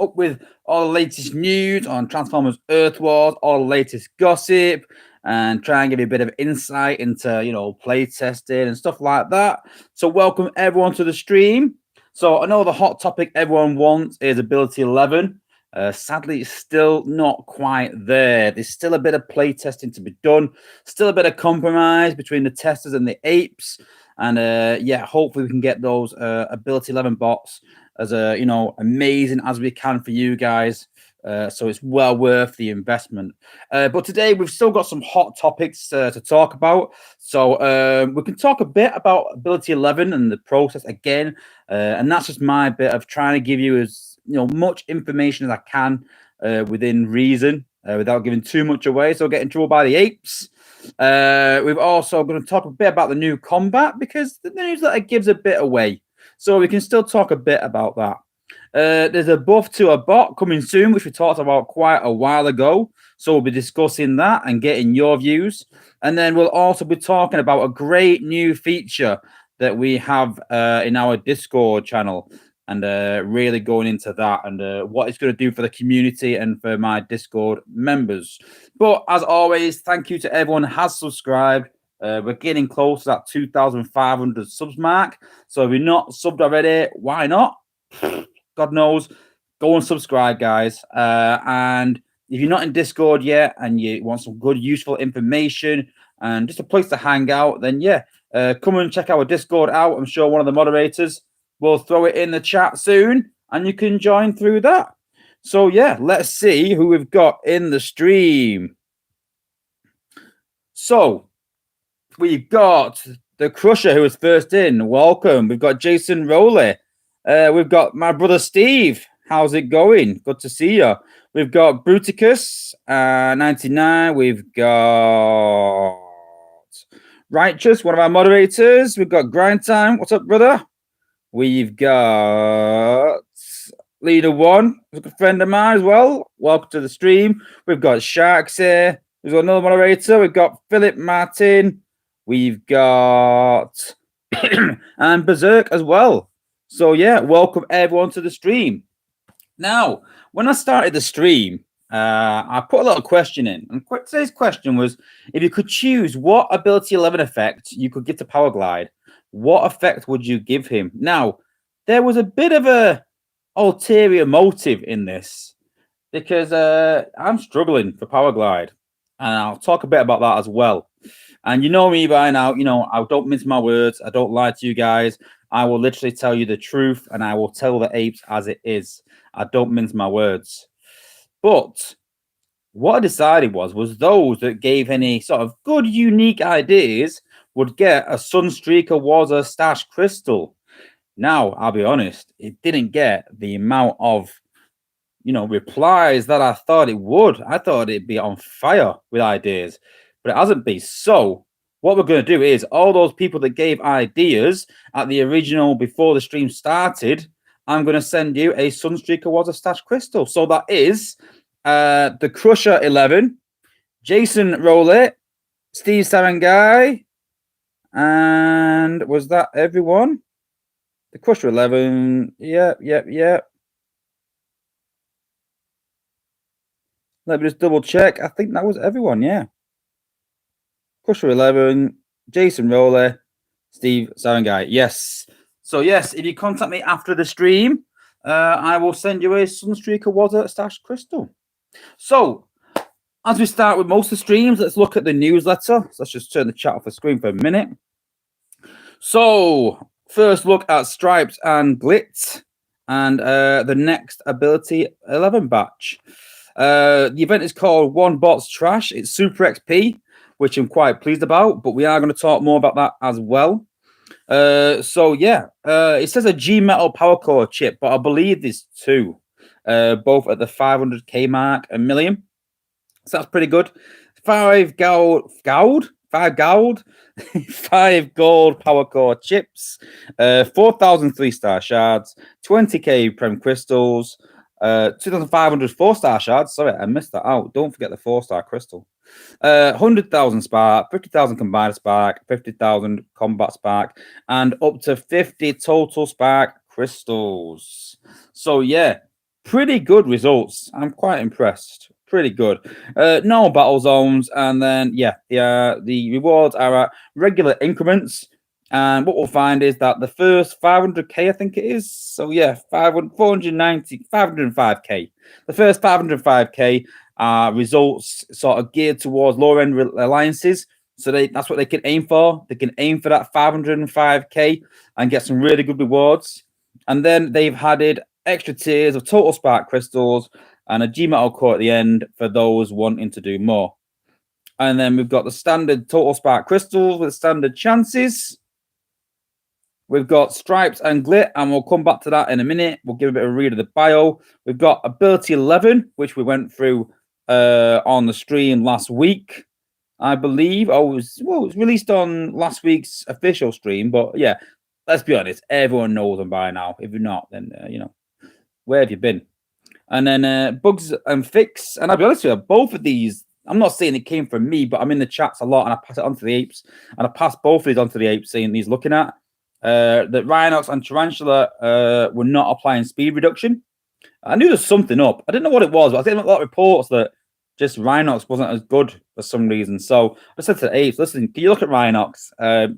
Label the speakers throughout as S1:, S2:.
S1: up with all the latest news on Transformers Earth Wars, all the latest gossip, and try and give you a bit of insight into, play testing and stuff like that. So welcome everyone to the stream. So I know the hot topic everyone wants is Ability 11. Sadly, it's still not quite there. There's still a bit of play testing to be done. Still a bit of compromise between the testers and the apes. And hopefully we can get those Ability 11 bots as amazing as we can for you guys. So it's well worth the investment. But today we've still got some hot topics to talk about. So we can talk a bit about Ability 11 and the process again. And that's just my bit of trying to give you as much information as I can within reason, without giving too much away. So get in trouble by the apes. We've also going to talk a bit about the new combat because the newsletter gives a bit away. So we can still talk a bit about that. There's a buff to a bot coming soon, which we talked about quite a while ago. So we'll be discussing that and getting your views. And then we'll also be talking about a great new feature that we have in our Discord channel. And really going into that and what it's going to do for the community and for my Discord members. But as always, thank you to everyone who has subscribed. We're getting close to that 2,500 subs mark. So if you're not subbed already, why not? God knows. Go and subscribe, guys. And if you're not in Discord yet and you want some good, useful information and just a place to hang out, then come and check our Discord out. I'm sure one of the moderators will throw it in the chat soon, and you can join through that. So, let's see who we've got in the stream. So, we've got the Crusher, who was first in. Welcome. We've got Jason Rowley. We've got my brother Steve. How's it going? Good to see you. We've got Bruticus, 99. We've got Righteous, one of our moderators. We've got Grind Time. What's up, brother? We've got Leader One, who's a good friend of mine as well. Welcome to the stream. We've got Sharks here. We've got another moderator. We've got Philip Martin. We've got and Berserk as well. So welcome everyone to the stream. Now, when I started the stream, I put a little question in. And today's question was, if you could choose what Ability 11 effect you could give to Power Glide, what effect would you give him? Now, there was a bit of a ulterior motive in this because I'm struggling for Power Glide, and I'll talk a bit about that as well. And you know me by now, I don't mince my words. I don't lie to you guys. I will literally tell you the truth, and I will tell the apes as it is. I don't mince my words. But what I decided was those that gave any sort of good, unique ideas would get a Sunstreaker Wozza Stash Crystal. Now, I'll be honest, it didn't get the amount of, replies that I thought it would. I thought it'd be on fire with ideas, but it hasn't been. So what we're going to do is all those people that gave ideas at the original before the stream started, I'm going to send you a Sunstreaker Wozza Stash Crystal. So that is the Crusher 11, Jason Rowley, Steve Sarangai, and was that everyone? The Crusher 11. Yep. Let me just double check. I think that was everyone, yeah. Crusher 11, Jason Rowley, Steve Sarangai. Yes. So, yes, if you contact me after the stream, I will send you a Sunstreaker Wozza Stash Crystal. So, as we start with most of the streams, let's look at the newsletter. So let's just turn the chat off the screen for a minute. So, first look at Stripes and Blitz and the next Ability 11 batch. The event is called One Bot's Trash. It's Super XP, which I'm quite pleased about, but we are going to talk more about that as well. It says a G-Metal Power Core chip, but I believe there's two, both at the 500k mark, a million. So that's pretty good. 5 gold Power Core chips, 4,000 3-star shards, 20k Prem crystals, 2,500 4-star shards. Sorry, I missed that out. Don't forget the 4-star crystal. 100,000 spark, 50,000 combined spark, 50,000 combat spark, and up to 50 total spark crystals. So pretty good results. I'm quite impressed. Pretty good. No battle zones, and then yeah, the rewards are at regular increments. And what we'll find is that the first 500k, I think it is. So yeah, 490, 505k. The first 505k results sort of geared towards lower end alliances. So that's what they can aim for. They can aim for that 505k and get some really good rewards. And then they've added extra tiers of total spark crystals and a G metal core at the end for those wanting to do more. And then we've got the standard total spark crystals with standard chances. We've got stripes and glit, and we'll come back to that in a minute. We'll give a bit of a read of the bio. We've got ability 11, which we went through on the stream last week, I believe. Oh, it was released on last week's official stream, but yeah, let's be honest, everyone knows them by now. If you're not, then where have you been? And then bugs and fix. And I'll be honest with you, both of these, I'm not saying it came from me, but I'm in the chats a lot and I pass it on to the apes. And I pass both of these on to the apes, saying these looking at. That Rhinox and Tarantula were not applying speed reduction. I knew there's something up. I didn't know what it was, but I was getting a lot of reports that just Rhinox wasn't as good for some reason. So I said to the apes, listen, can you look at Rhinox?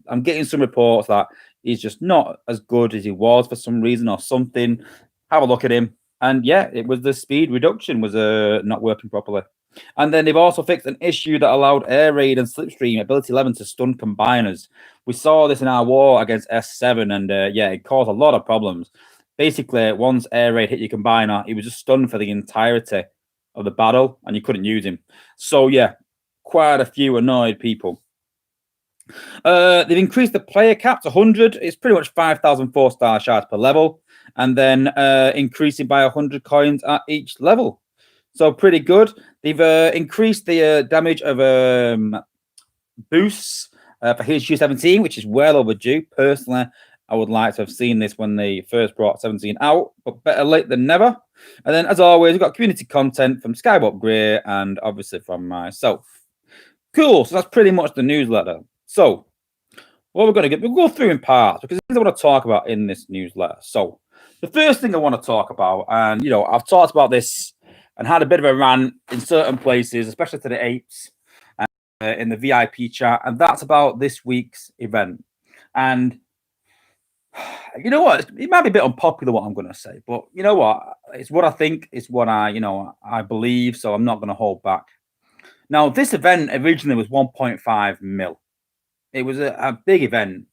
S1: I'm getting some reports that he's just not as good as he was for some reason or something. Have a look at him. And yeah, it was the speed reduction was not working properly. And then they've also fixed an issue that allowed Air Raid and Slipstream ability 11 to stun combiners. We saw this in our war against S7, and yeah, it caused a lot of problems. Basically, once Air Raid hit your combiner, he was just stunned for the entirety of the battle, and you couldn't use him. So yeah, quite a few annoyed people. They've increased the player cap to 100. It's pretty much 5,000 4-star shards per level, and then increasing by 100 coins at each level. So pretty good. They've increased the damage of boosts for HQ17, which is well overdue. Personally, I would like to have seen this when they first brought 17 out, but better late than never. And then, as always, we've got community content from Skywalk Grey and obviously from myself. Cool. So that's pretty much the newsletter. So what we're going to we'll go through in parts because this is what I want to talk about in this newsletter. So the first thing I want to talk about, and I've talked about this and had a bit of a rant in certain places, especially to the apes in the VIP chat, and that's about this week's event. And you know what? It might be a bit unpopular what I'm going to say, but you know what? It's what I think. It's what I believe. So I'm not going to hold back. Now, this event originally was 1.5 mil. It was a big event,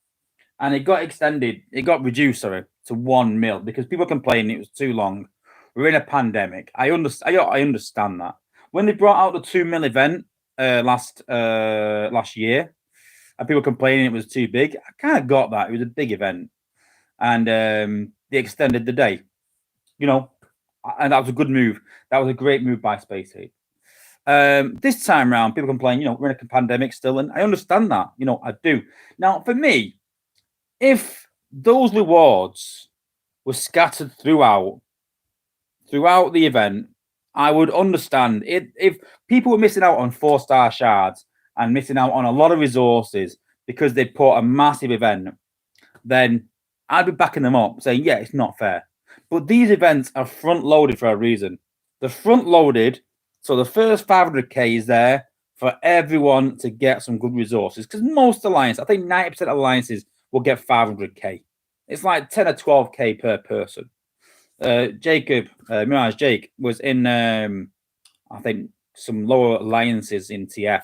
S1: and it got extended. It got reduced, to 1 mil because people complained it was too long. We're in a pandemic. I understand that. When they brought out the 2 mil event last year, and people complaining it was too big, I kind of got that. It was a big event, and they extended the day. And that was a good move. That was a great move by Space Ape. This time around, people complain, we're in a pandemic still, and I understand that. I do. Now, for me, if those rewards were scattered throughout the event, I would understand it. If people were missing out on 4-star shards and missing out on a lot of resources because they put a massive event, then I'd be backing them up, saying, yeah, it's not fair. But these events are front-loaded for a reason. They're front-loaded, so the first 500k is there for everyone to get some good resources. Because most alliances, I think 90% of alliances will get 500k. It's like 10 or 12k per person. Jacob, Mirage Jake, was in, I think, some lower alliances in TF,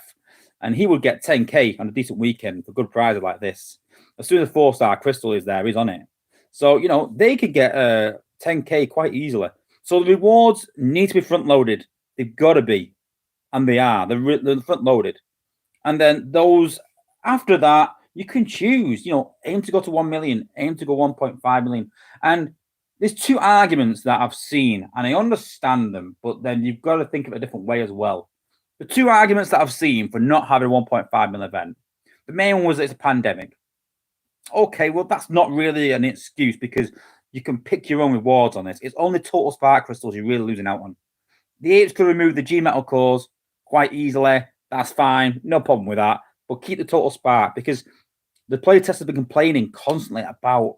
S1: and he would get 10k on a decent weekend for good prizes like this. As soon as 4-star crystal is there, he's on it. So, they could get 10k quite easily. So the rewards need to be front-loaded. They've got to be, and they are. They're front-loaded. And then those, after that, you can choose, aim to go to 1 million, aim to go 1.5 million. And there's two arguments that I've seen, and I understand them, but then you've got to think of it a different way as well. The two arguments that I've seen for not having a 1.5 million event, the main one was it's a pandemic. Okay, well, that's not really an excuse because you can pick your own rewards on this. It's only total spark crystals you're really losing out on. The apes could remove the G metal cores quite easily. That's fine. No problem with that. But keep the total spark because the playtesters have been complaining constantly about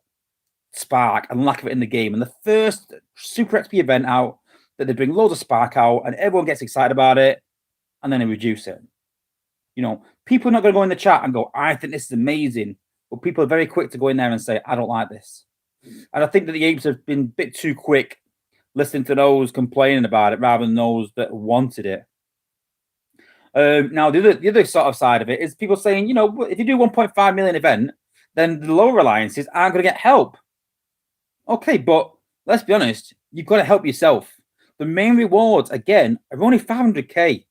S1: spark and lack of it in the game. And the first Super XP event out that they bring loads of spark out and everyone gets excited about it, and then they reduce it. People are not going to go in the chat and go, I think this is amazing. But people are very quick to go in there and say, I don't like this. And I think that the apes have been a bit too quick listening to those complaining about it rather than those that wanted it. Now, the other sort of side of it is people saying, if you do 1.5 million event, then the lower alliances aren't going to get help. Okay, but let's be honest, you've got to help yourself. The main rewards, again, are only 500k.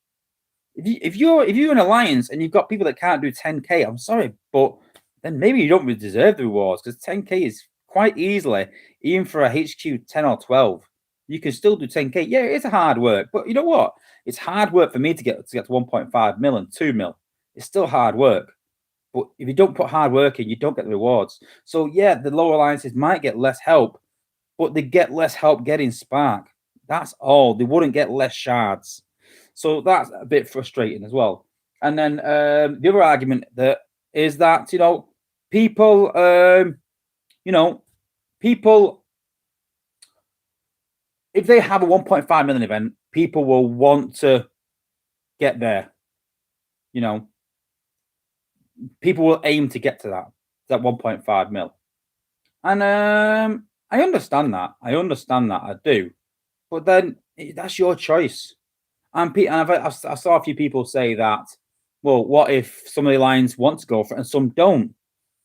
S1: If you're an alliance and you've got people that can't do 10k, I'm sorry, but then maybe you don't really deserve the rewards, because 10k is quite easily, even for a HQ 10 or 12, you can still do 10k. Yeah, it's a hard work, but you know what? It's hard work for me to get to 1.5 mil and 2 mil. It's still hard work. But if you don't put hard work in, you don't get the rewards. So yeah, the lower alliances might get less help, but they get less help getting spark. That's all. They wouldn't get less shards. So that's a bit frustrating as well. And then the other argument that is that, people, people, if they have a 1.5 million event, people will want to get there. People will aim to get to that 1.5 mil. And I understand that. I do. But then that's your choice. And I saw a few people say that, well, what if some of the alliance want to go for it and some don't?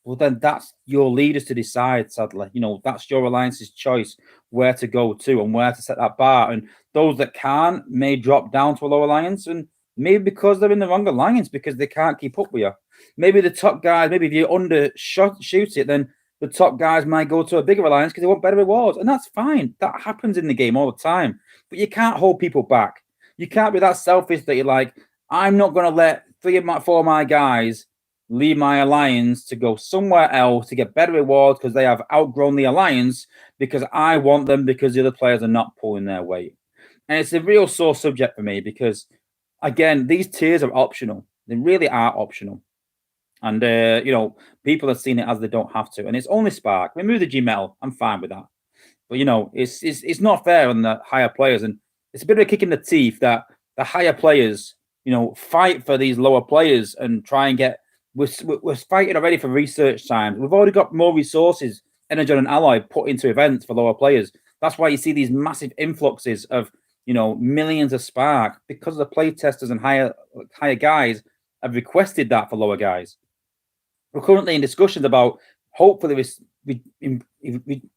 S1: Well, then that's your leaders to decide, sadly. That's your alliance's choice where to go to and where to set that bar. And those that can't may drop down to a low alliance, and maybe because they're in the wrong alliance, because they can't keep up with you. Maybe the top guys, maybe if you undershoot it, then the top guys might go to a bigger alliance because they want better rewards. And that's fine. That happens in the game all the time. But you can't hold people back. You can't be that selfish that you're like, I'm not going to let 4 of my guys leave my alliance to go somewhere else to get better rewards because they have outgrown the alliance because I want them because the other players are not pulling their weight. And it's a real sore subject for me because, again, these tiers are optional. They really are optional. And, people have seen it as they don't have to. And it's only Spark. Remove the G Metal. I'm fine with that. But, it's not fair on the higher players. And it's a bit of a kick in the teeth that the higher players, fight for these lower players and try and get. We're fighting already for research time. We've already got more resources, Energon and Alloy, put into events for lower players. That's why you see these massive influxes of, millions of Spark, because the play testers and higher guys have requested that for lower guys. We're currently in discussions about hopefully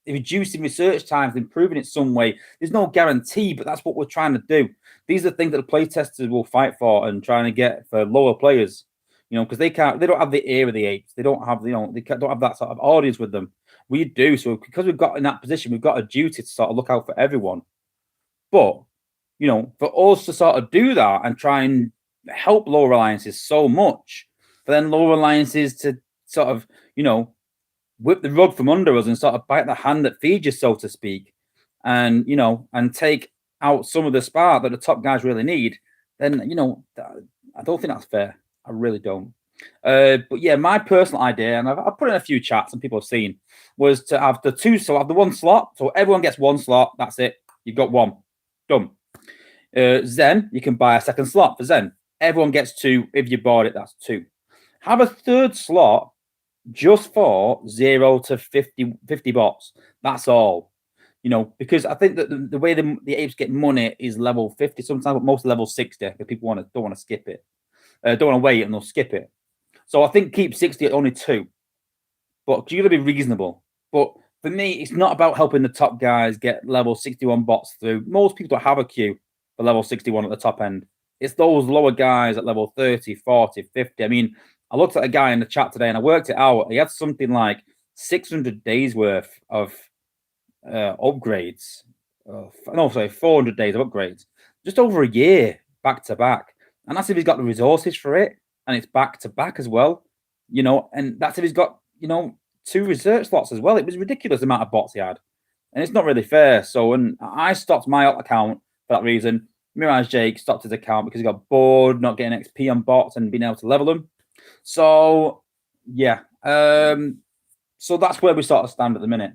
S1: reducing research times, improving it some way. There's no guarantee, but that's what we're trying to do. These are things that the play testers will fight for and trying to get for lower players. Because they don't have the ear of the apes. They don't have, they don't have that sort of audience with them. We do. So because we've got in that position, we've got a duty to sort of look out for everyone. But, for us to sort of do that and try and help lower alliances so much, for then lower alliances to sort of, whip the rug from under us and sort of bite the hand that feeds you, so to speak, and, and take out some of the spark that the top guys really need, then, I don't think that's fair. I really don't. But yeah, my personal idea, and I've put in a few chats and people have seen, was to have the two, so have the one slot. So everyone gets one slot. That's it. You've got one. Done. Zen, you can buy a second slot for Zen. Everyone gets 2. If you bought it, that's 2. Have a third slot just for 0 to 50 bots. That's all. Because I think that the way the apes get money is level 50 sometimes, but most level 60 because people don't want to skip it. Don't want to wait and they'll skip it. So I think keep 60 at only 2. But you got to be reasonable. But for me, it's not about helping the top guys get level 61 bots through. Most people don't have a queue for level 61 at the top end. It's those lower guys at level 30, 40, 50. I mean, I looked at a guy in the chat today and I worked it out. He had something like 600 days worth of upgrades. 400 days of upgrades. Just over a year back to back. And that's if he's got the resources for it, and it's back to back as well, and that's if he's got, 2 research slots as well. It was ridiculous the amount of bots he had, and it's not really fair. So when I stopped my account for that reason, Mirage Jake stopped his account because he got bored not getting XP on bots and being able to level them. So yeah, so that's where we sort of stand at the minute.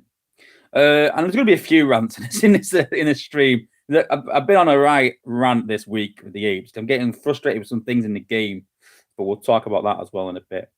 S1: And there's going to be a few rants in this stream. I've been on a right rant this week with the apes. I'm getting frustrated with some things in the game, but we'll talk about that as well in a bit.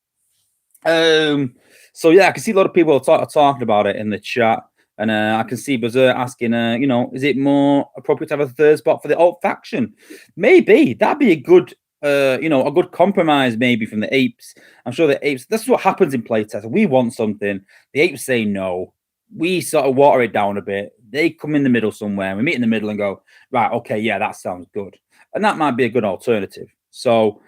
S1: So yeah, I can see a lot of people talking about it in the chat, and I can see Berserk asking, is it more appropriate to have a third spot for the alt faction? Maybe that'd be a good, a good compromise, maybe from the apes. I'm sure the apes. That's what happens in playtest. We want something, the apes say no. We sort of water it down a bit. They come in the middle somewhere. We meet in the middle and go, right, okay, yeah, that sounds good, and that might be a good alternative. So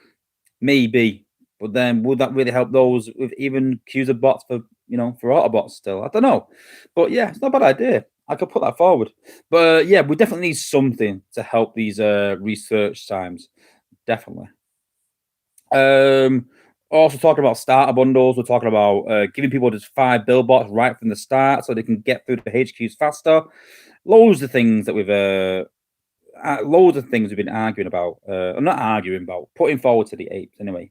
S1: maybe, but then would that really help those with even accuser bots for Autobots still? I don't know. But yeah, it's not a bad idea. I could put that forward. But yeah, we definitely need something to help these research times. Definitely. Also talking about starter bundles, we're talking about giving people just 5 build bots right from the start so they can get through the HQs faster. Loads of things that we've loads of things we've been arguing about. I'm not arguing about, putting forward to the apes anyway.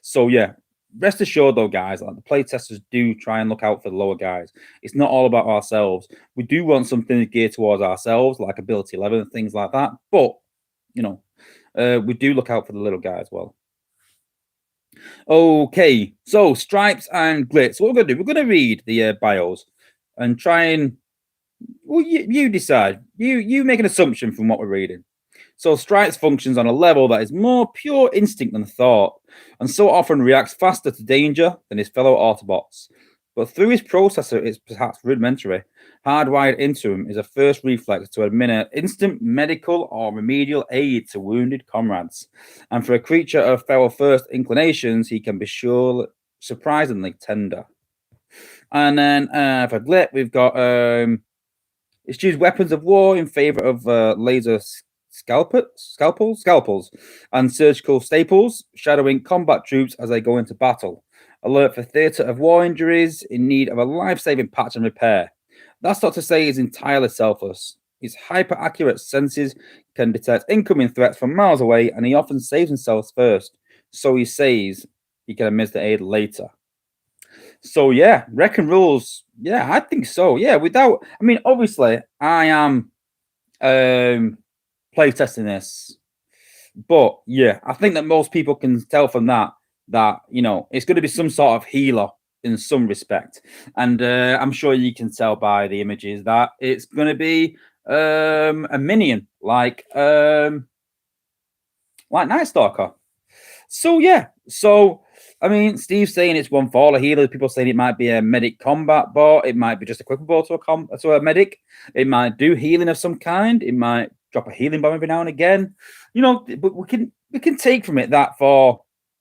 S1: So yeah, rest assured though, guys, like the playtesters do try and look out for the lower guys. It's not all about ourselves. We do want something geared towards ourselves, like ability 11 and things like that. But we do look out for the little guy as well. Okay, so Stripes and Glitz. What we're gonna do? We're gonna read the bios and try and you decide. You make an assumption from what we're reading. So Stripes functions on a level that is more pure instinct than thought, and so often reacts faster to danger than his fellow Autobots. But through his processor, it's perhaps rudimentary. Hardwired into him is a first reflex to administer instant medical or remedial aid to wounded comrades. And for a creature of feral first inclinations, he can be sure surprisingly tender. And then for Glit, we've got it's used weapons of war in favor of laser scalpels, and surgical staples, shadowing combat troops as they go into battle. Alert for theatre of war injuries in need of a life-saving patch and repair. That's not to say he's entirely selfless. His hyper-accurate senses can detect incoming threats from miles away, and he often saves himself first. So he says he can administer aid later. So yeah, Reckon rules. Yeah, I think so. Yeah, obviously I am playtesting this, but yeah, I think that most people can tell from that it's going to be some sort of healer in some respect, and I'm sure you can tell by the images that it's going to be a minion like Night Stalker. So yeah, I mean, Steve's saying it's one for all healers. People saying it might be a medic combat bot. It might be just equipable to a medic. It might do healing of some kind. It might drop a healing bomb every now and again. But we can take from it that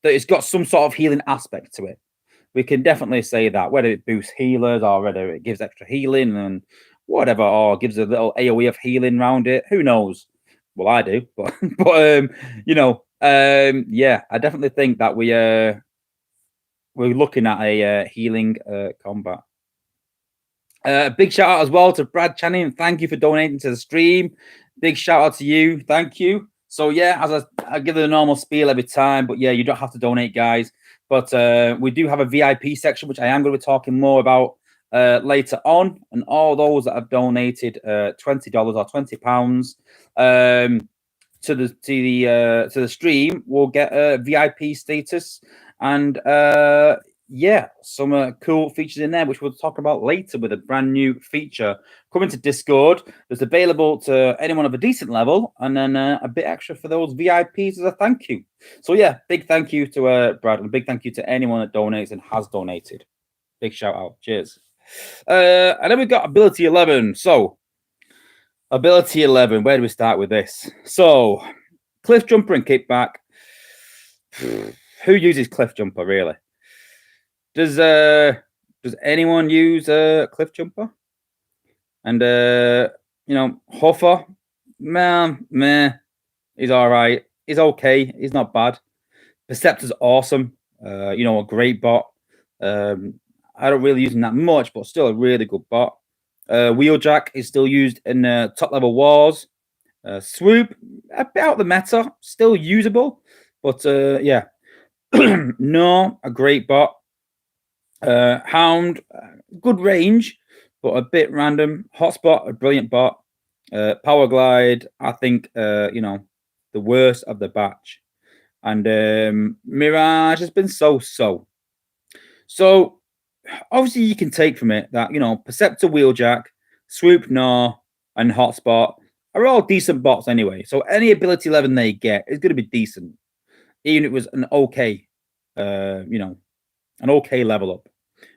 S1: it's got some sort of healing aspect to it. We can definitely say that, whether it boosts healers or whether it gives extra healing and whatever, or gives a little AoE of healing around it. Who knows? Well, I do, but yeah, I definitely think that we're looking at a healing combat. Big shout out as well to Brad Channing. Thank you for donating to the stream. Big shout out to you. Thank you. So yeah, as I give it a normal spiel every time, but yeah, you don't have to donate, guys. But we do have a VIP section, which I am going to be talking more about later on. And all those that have donated $20 or £20 to the stream will get a VIP status and yeah, some cool features in there, which we'll talk about later with a brand new feature coming to Discord that's available to anyone of a decent level, and then a bit extra for those VIPs as a thank you. So yeah, big thank you to Brad, and big thank you to anyone that donates and has donated. Big shout out. Cheers. And then we've got Ability 11. So Ability 11, where do we start with this? So Cliff Jumper and Kickback. Who uses Cliff Jumper, really? Does anyone use Cliff Jumper? And Huffer, meh, he's all right. He's okay. He's not bad. Perceptor's awesome. A great bot. I don't really use him that much, but still a really good bot. Wheeljack is still used in top level wars. Swoop, a bit out of the meta, still usable, but yeah. No, a great bot. Hound, good range, but a bit random. Hotspot, a brilliant bot. Power Glide, I think, the worst of the batch. And Mirage has been so. So obviously you can take from it that, Perceptor Wheeljack, Swoop Gnaw, and Hotspot are all decent bots anyway. So any ability 11 they get is going to be decent. Even if it was an okay, an okay level up.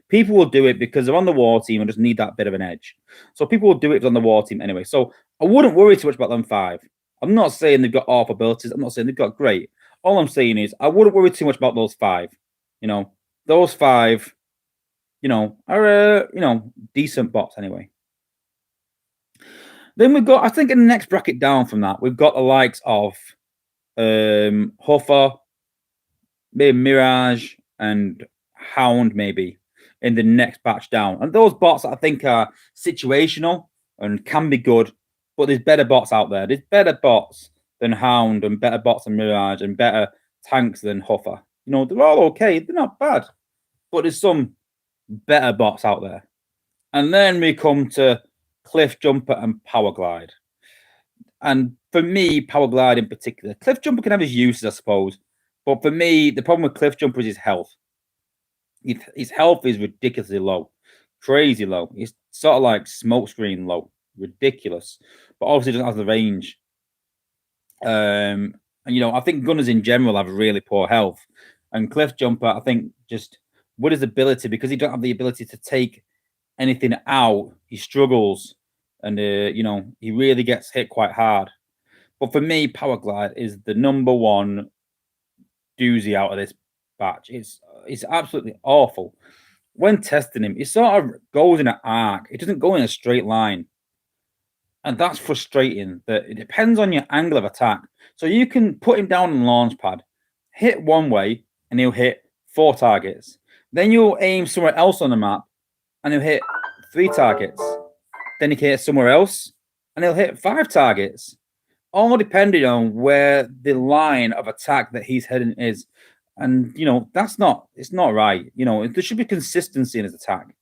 S1: People will do it because they're on the war team and just need that bit of an edge. So people will do it on the war team anyway. So I wouldn't worry too much about them 5. I'm not saying they've got awful abilities. I'm not saying they've got great. All I'm saying is I wouldn't worry too much about those 5. Those 5, are decent bots anyway. Then we've got, I think, in the next bracket down from that, we've got the likes of Huffer, maybe Mirage, and Hound, maybe in the next batch down. And those bots I think are situational and can be good, but there's better bots out there. There's better bots than Hound and better bots than Mirage and better tanks than Huffer. They're all okay. They're not bad, but there's some better bots out there. And then we come to Cliff Jumper and Power Glide. And for me, Power Glide in particular, Cliff Jumper can have his uses, I suppose. But for me, the problem with Cliff Jumper is his health. His health is ridiculously low, crazy low. It's sort of like Smokescreen low, ridiculous. But obviously, doesn't have the range. And I think gunners in general have really poor health. And Cliff Jumper, I think, just with his ability, because he don't have the ability to take anything out, he struggles, and he really gets hit quite hard. But for me, Power Glide is the number one doozy out of this batch. It's absolutely awful. When testing him, he sort of goes in an arc. It doesn't go in a straight line. And that's frustrating. That it depends on your angle of attack. So you can put him down on launch pad, hit one way, and he'll hit 4 targets. Then you'll aim somewhere else on the map, and he'll hit 3 targets. Then he can hit somewhere else, and he'll hit 5 targets. All depending on where the line of attack that he's heading is. And it's not right. There should be consistency in his attack.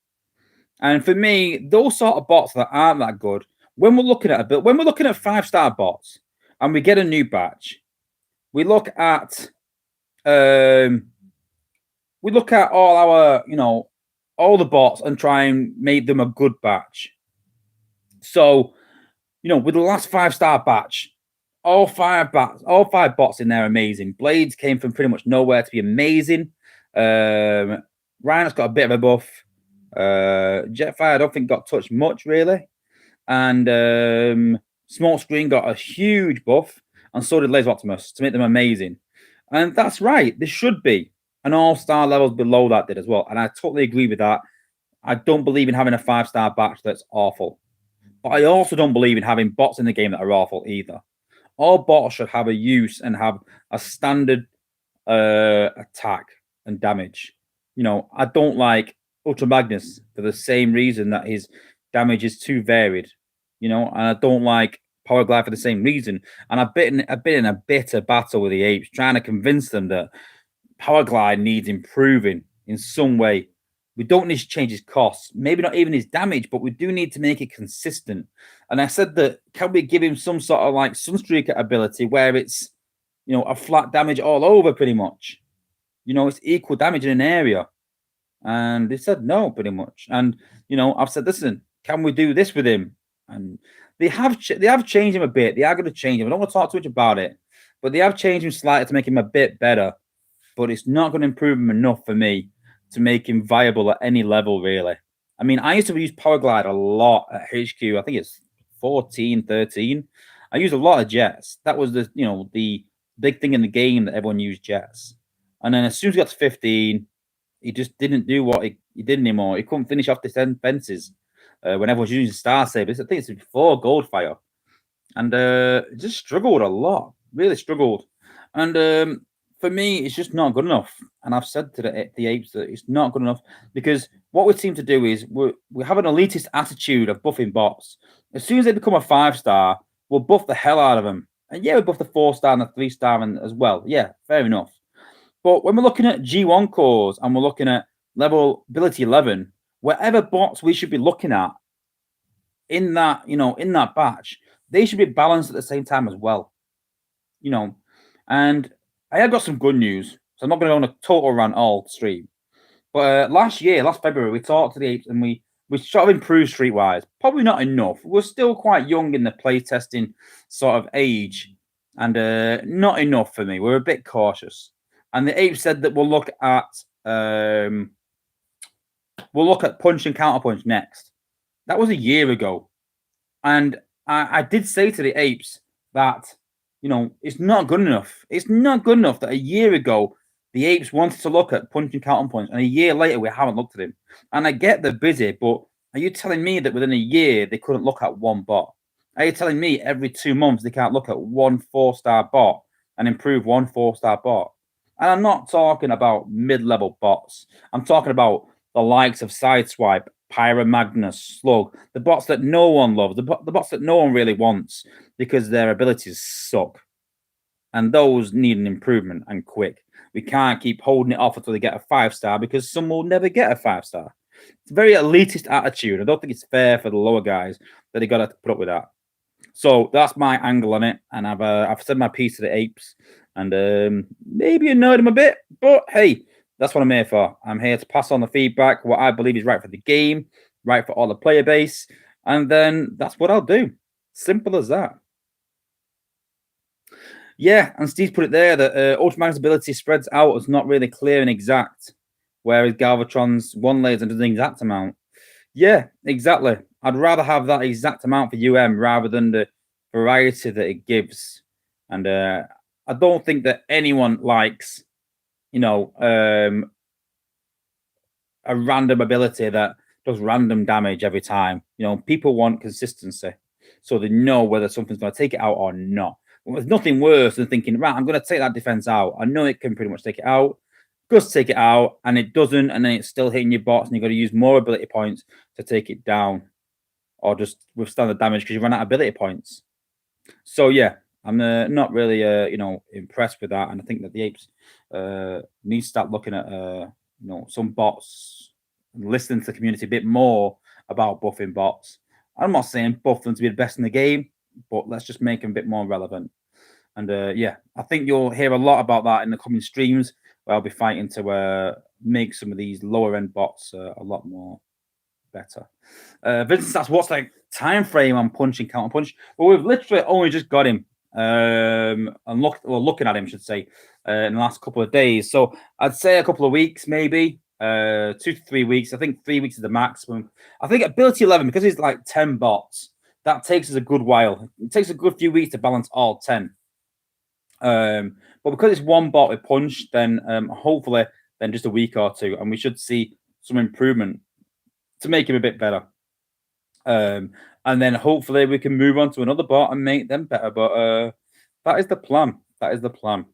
S1: And for me, those sort of bots that aren't that good, when we're looking at 5-star bots and we get a new batch, we look at all our, all the bots and try and make them a good batch. So, with the last 5-star batch, all five bots in there are amazing. Blades came from pretty much nowhere to be amazing. Rhino's got a bit of a buff. Jetfire, I don't think got touched much really. And Smokescreen got a huge buff, and so did Laser Optimus to make them amazing. And that's right. There should be an all-star levels below that did as well. And I totally agree with that. I don't believe in having a 5-star batch that's awful. But I also don't believe in having bots in the game that are awful either. All bots should have a use and have a standard attack and damage. I don't like Ultra Magnus for the same reason that his damage is too varied. And I don't like Power Glide for the same reason. And I've been in a bitter battle with the apes, trying to convince them that Power Glide needs improving in some way. We don't need to change his costs, maybe not even his damage, but we do need to make it consistent. And I said that, can we give him some sort of like Sunstreaker ability where it's, a flat damage all over pretty much? It's equal damage in an area. And they said no, pretty much. And, I've said, listen, can we do this with him? And they have changed him a bit. They are going to change him. I don't want to talk too much about it, but they have changed him slightly to make him a bit better. But it's not going to improve him enough for me to make him viable at any level, really. I mean, I used to use Power Glide a lot at HQ. I think it's 14, 13. I used a lot of jets. That was the big thing in the game that everyone used jets. And then as soon as he got to 15, he just didn't do what he did anymore. He couldn't finish off the fences when everyone's using Star Sabers. I think it's before Goldfire. And just struggled a lot. Really struggled. And for me, it's just not good enough. And I've said to the apes that it's not good enough because what we seem to do is we have an elitist attitude of buffing bots. As soon as they become a 5-star, we'll buff the hell out of them. And yeah, we buff the 4-star and the 3-star as well. Yeah, fair enough. But when we're looking at G1 cores and we're looking at level ability 11, whatever bots we should be looking at in that batch, they should be balanced at the same time as well. You know, and I have got some good news. So I'm not going to go on a total rant all stream. But last February, we talked to the apes and we sort of improved streetwise. Probably not enough. We're still quite young in the playtesting sort of age, and not enough for me. We're a bit cautious. And the ape said that we'll look at punch and counterpunch next. That was a year ago, and I did say to the apes that it's not good enough. It's not good enough that a year ago the apes wanted to look at punch and counterpunch, and a year later we haven't looked at him. And I get they're busy, but are you telling me that within a year they couldn't look at one bot? Are you telling me every 2 months they can't look at one 4-star bot and improve one 4-star bot? And I'm not talking about mid-level bots. I'm talking about the likes of Sideswipe, Pyromagnus, Slug, the bots that no one loves, the bots that no one really wants because their abilities suck. And those need an improvement and quick. We can't keep holding it off until they get a 5-star because some will never get a 5-star. It's a very elitist attitude. I don't think it's fair for the lower guys that they got to put up with that. So that's my angle on it, and I've said my piece to the apes, and maybe annoyed them a bit, but hey, that's what I'm here for. I'm here to pass on the feedback, what I believe is right for the game, right for all the player base, and then that's what I'll do. Simple as that. Yeah, and Steve put it there that Ultraman's ability spreads out as not really clear and exact, whereas Galvatron's one layers and does an exact amount. Yeah, exactly. I'd rather have that exact amount for rather than the variety that it gives. And I don't think that anyone likes, a random ability that does random damage every time. People want consistency, so they know whether something's going to take it out or not. Well, there's nothing worse than thinking, right, I'm going to take that defense out. I know it can pretty much take it out. Just take it out, and it doesn't, and then it's still hitting your bots, and you've got to use more ability points to take it down, or just withstand the damage because you run out of ability points. So yeah, I'm not really impressed with that, and I think that the apes need to start looking at some bots and listening to the community a bit more about buffing bots. I'm not saying buff them to be the best in the game, but let's just make them a bit more relevant. And yeah, I think you'll hear a lot about that in the coming streams, where I'll be fighting to make some of these lower end bots a lot more better. Vincent asks, what's the time frame on punch and counter punch? Well, we've literally only just got him and looking at him, I should say, in the last couple of days. So I'd say a couple of weeks, maybe 2 to 3 weeks. I think 3 weeks is the maximum. I think ability 11, because it's like 10 bots, that takes us a good while. It takes a good few weeks to balance all 10. But because it's one bot with punch, then hopefully then just a week or two, and we should see some improvement to make him a bit better. And then hopefully we can move on to another bot and make them better. But that is the plan. That is the plan.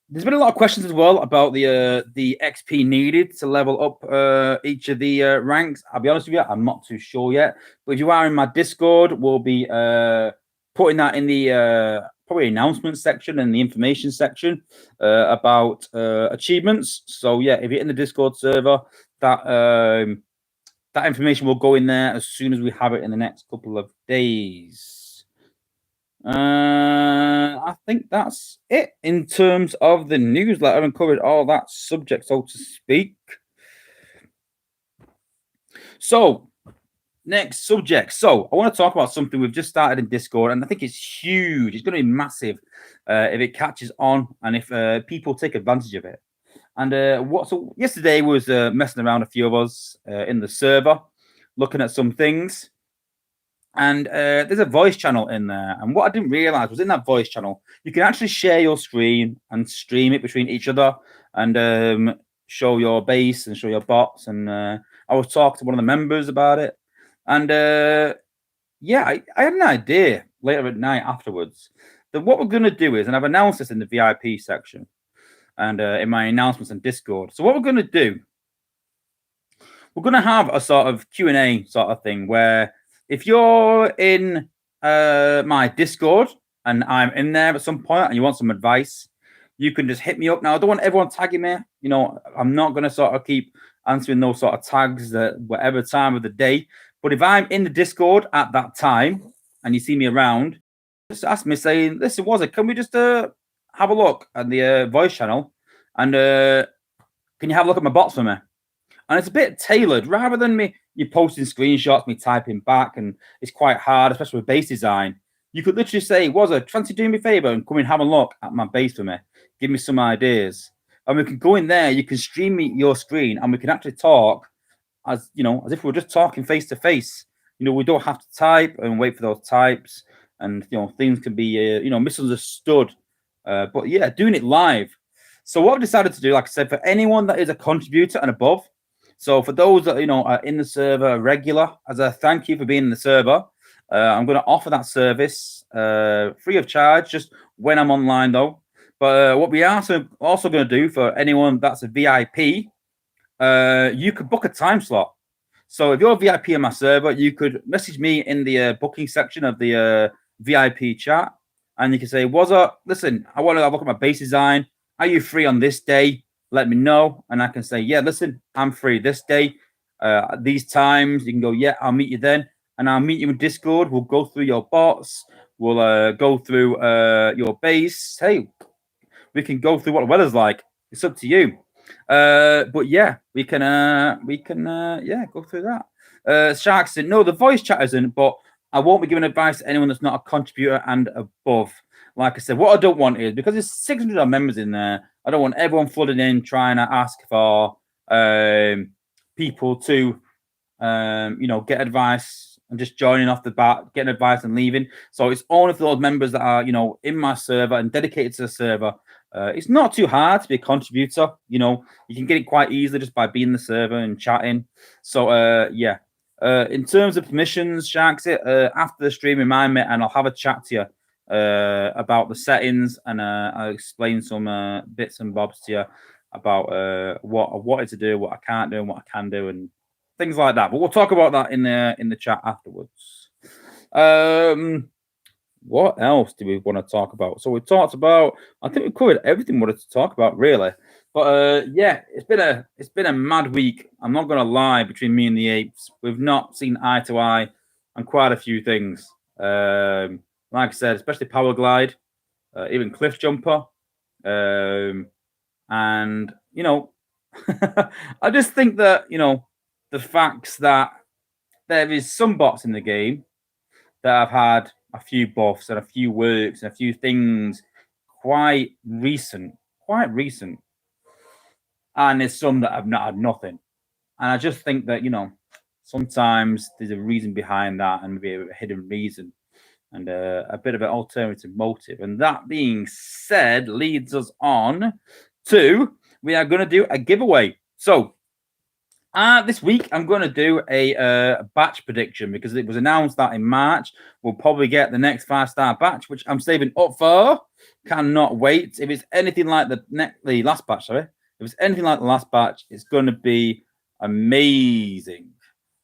S1: There's been a lot of questions as well about the XP needed to level up each of the ranks. I'll be honest with you, I'm not too sure yet. But if you are in my Discord, we'll be putting that in the probably announcement section and the information section about achievements. So yeah, if you're in the Discord server, that information will go in there as soon as we have it in the next couple of days. I think that's it in terms of the newsletter. I've covered all that subject, so to speak. So, next subject. So, I want to talk about something we've just started in Discord, and I think it's huge. It's going to be massive if it catches on and if people take advantage of it. And so yesterday was messing around a few of us in the server, looking at some things. And there's a voice channel in there. And what I didn't realize was in that voice channel, you can actually share your screen and stream it between each other and show your base and show your bots. And I was talking to one of the members about it. And yeah, I had an idea later at night afterwards that what we're going to do is, and I've announced this in the VIP section and in my announcements on Discord. So what we're going to do, we're going to have a sort of Q&A sort of thing where if you're in my Discord and I'm in there at some point and you want some advice, you can just hit me up. Now, I don't want everyone tagging me. I'm not going to sort of keep answering those sort of tags at whatever time of the day. But if I'm in the Discord at that time and you see me around, just ask me saying, listen, Wozza, can we just have a look at the voice channel and can you have a look at my bots for me? And it's a bit tailored rather than me you posting screenshots, me typing back, and it's quite hard, especially with base design. You could literally say, Wozza, fancy doing me a favor and come and have a look at my base for me. Give me some ideas. And we can go in there, you can stream me your screen, and we can actually talk as as if we were just talking face to face. We don't have to type and wait for those types, and things can be misunderstood. But yeah, doing it live. So what I've decided to do, like I said, for anyone that is a contributor and above, so for those that are in the server regular, as a thank you for being in the server, I'm going to offer that service free of charge, just when I'm online though. But what we are also going to do for anyone that's a VIP, you could book a time slot. So if you're a VIP in my server, you could message me in the booking section of the VIP chat, and you can say, Wozza, listen, I want to look at my base design. Are you free on this day? Let me know. And I can say, yeah, listen, I'm free this day. These times, you can go, yeah, I'll meet you then. And I'll meet you in Discord. We'll go through your bots. We'll go through your base. Hey, we can go through what the weather's like. It's up to you. But yeah, we can go through that. Shark said, no, the voice chat isn't, but I won't be giving advice to anyone that's not a contributor and above. Like I said, what I don't want is, because there's 600 members in there, I don't want everyone flooding in trying to ask for people to get advice and just joining off the bat, getting advice and leaving. So it's only for those members that are in my server and dedicated to the server. It's not too hard to be a contributor. You can get it quite easily just by being in the server and chatting. So yeah. In terms of permissions, Sharks, after the stream, remind me, and I'll have a chat to you about the settings, and I'll explain some bits and bobs to you about what I wanted to do, what I can't do, and what I can do, and things like that. But we'll talk about that in the chat afterwards. What else do we want to talk about? So we talked about, I think we covered everything we wanted to talk about, really. But yeah, it's been a mad week. I'm not gonna lie, between me and the apes. We've not seen eye to eye on quite a few things. Like I said, especially power glide, even cliff jumper. And I just think that the facts that there is some bots in the game that have had a few buffs and a few works and a few things quite recent. And there's some that have not had nothing. And I just think that, sometimes there's a reason behind that, and maybe a hidden reason and a bit of an alternative motive. And that being said, leads us on to, we are going to do a giveaway. So this week, I'm going to do a batch prediction, because it was announced that in March, we'll probably get the next 5-star batch, which I'm saving up for. Cannot wait. If it's anything like the last batch, sorry. If it's anything like the last batch, it's going to be amazing.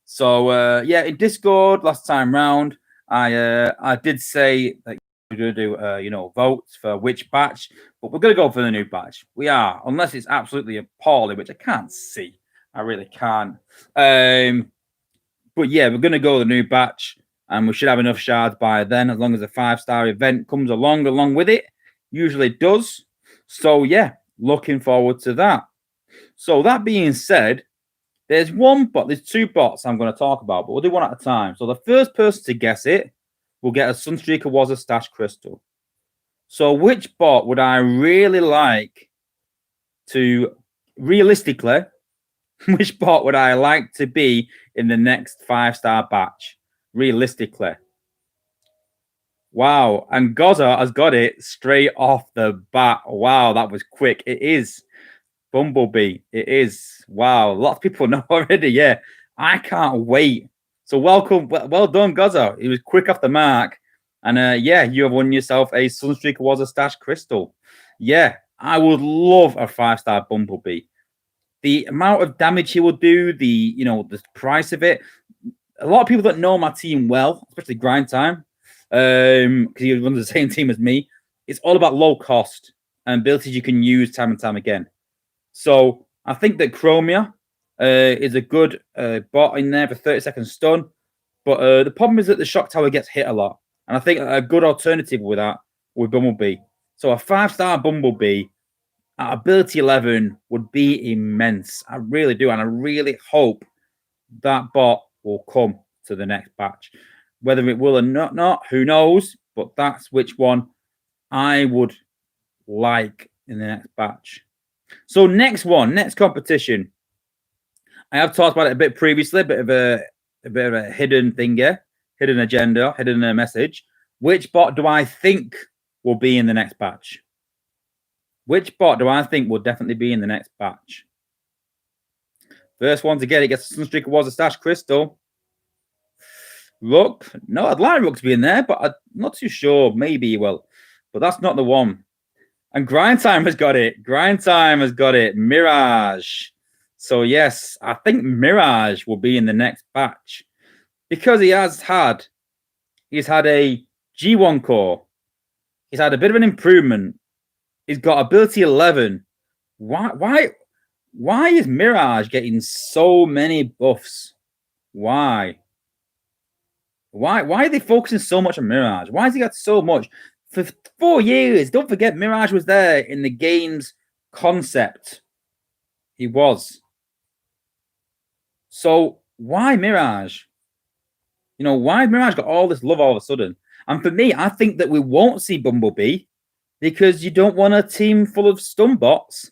S1: So, yeah, in Discord last time round, I did say that we're going to do, votes for which batch, but we're going to go for the new batch. We are, unless it's absolutely appalling, which I can't see. I really can't. But yeah, we're going to go the new batch, and we should have enough shards by then, as long as a 5-star event comes along with it. Usually it does. So yeah, looking forward to that. So that being said, there's two bots I'm going to talk about, but we'll do one at a time. So the first person to guess it will get a Sunstreaker Wozza Stash Crystal. So which bot would I really like to, realistically, which bot would I like to be in the next 5-star batch? Realistically. Wow. And Wozza has got it straight off the bat. Wow, that was quick. It is Bumblebee. It is. Wow. A lot of people know already. Yeah. I can't wait. So welcome. Well done, Wozza. It was quick off the mark. And yeah, you have won yourself a Sunstreaker Wozza Stash Crystal. Yeah. I would love a 5-star Bumblebee. The amount of damage he will do, the price of it. A lot of people that know my team well, especially Grind Time, because he runs the same team as me. It's all about low cost and abilities you can use time and time again. So I think that Chromia is a good bot in there for 30-second stun. But the problem is that the shock tower gets hit a lot. And I think a good alternative with that would Bumblebee. So a 5-star Bumblebee at ability 11 would be immense. I really do. And I really hope that bot will come to the next batch. Whether it will or not, who knows? But that's which one I would like in the next batch. So next competition. I have talked about it a bit previously, a bit of a hidden thing here, hidden agenda, hidden message. Which bot do I think will be in the next batch? Which bot do I think will definitely be in the next batch? First one to get it gets the Sunstreaker Wozza Stash Crystal. Rook. No, I'd like Rook to be in there, but I'm not too sure. Maybe he will. But that's not the one. And Grind Time has got it. Grind Time has got it. Mirage. So, yes, I think Mirage will be in the next batch. Because he's had a G1 core. He's had a bit of an improvement. He's got ability 11. Why is Mirage getting so many buffs? Why are they focusing so much on Mirage? Why has he got so much? For 4 years, don't forget, Mirage was there in the game's concept. He was. So why Mirage? You know, why Mirage got all this love all of a sudden? And for me, I think that we won't see Bumblebee because you don't want a team full of stun bots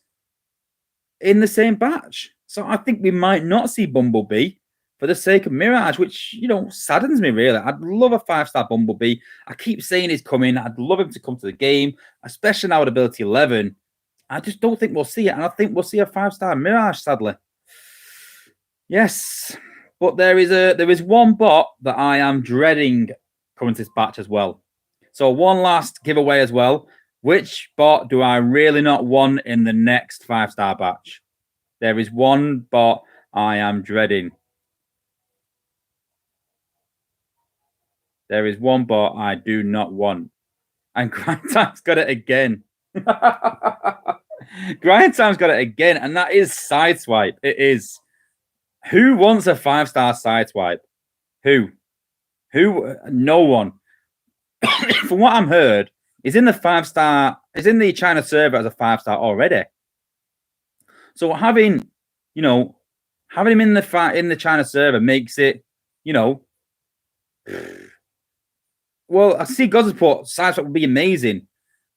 S1: in the same batch. So I think we might not see Bumblebee for the sake of Mirage, which, you know, saddens me, really. I'd love a 5-star Bumblebee. I keep saying he's coming. I'd love him to come to the game, especially now at ability 11. I just don't think we'll see it. And I think we'll see a 5-star Mirage, sadly. Yes. But there is one bot that I am dreading coming to this batch as well. So one last giveaway as well. Which bot do I really not want in the next 5-star batch? There is one bot I am dreading. There is one bot I do not want. And Grind Time's got it again. Grind Time's got it again. And that is Sideswipe. It is. Who wants a 5-star Sideswipe? Who? No one. From what I'm heard, he's in the 5-star. He's in the China server as a 5-star already. So having him in the China server makes it, you know. Well, I see God's report. Sideswipe would be amazing.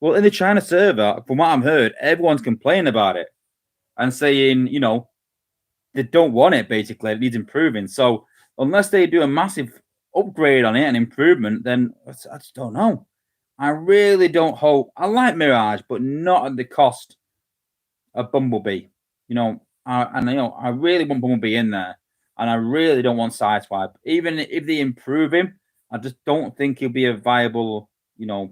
S1: Well, in the China server, from what I've heard, everyone's complaining about it and saying, you know, they don't want it. Basically, it needs improving. So unless they do a massive upgrade on it and improvement, then I just don't know. I really don't hope. I like Mirage, but not at the cost of Bumblebee. You know, I really want Bumblebee in there, and I really don't want Sideswipe. Even if they improve him, I just don't think he'll be a viable bot.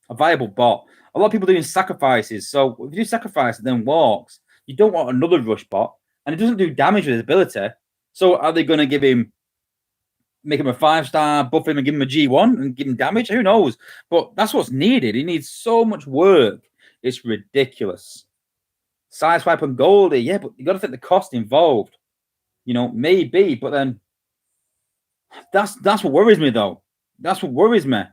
S1: A lot of people doing sacrifices. So if you do sacrifices, then walks, you don't want another rush bot, and it doesn't do damage with his ability. So are they going to make him a 5-star, buff him and give him a G1 and give him damage? Who knows? But that's what's needed. He needs so much work. It's ridiculous. Sideswipe and Goldie, yeah, but you got to think the cost involved. You know, maybe, but then that's what worries me, though. That's what worries me.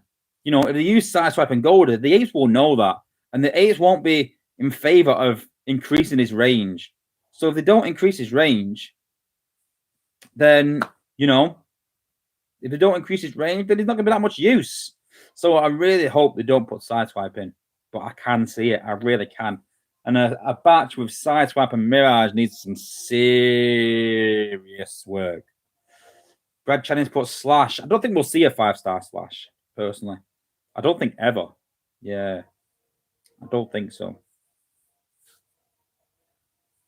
S1: You know, if they use Sideswipe and Goldie, the apes will know that, and the apes won't be in favor of increasing his range. So if they don't increase his range, then, you know, if they don't increase his range, then he's not going to be that much use. So I really hope they don't put Sideswipe in, but I can see it. I really can. And a batch with Sideswipe and Mirage needs some serious work. Brad Channing's put Slash. I don't think we'll see a 5-star Slash, personally. I don't think ever. Yeah. I don't think so.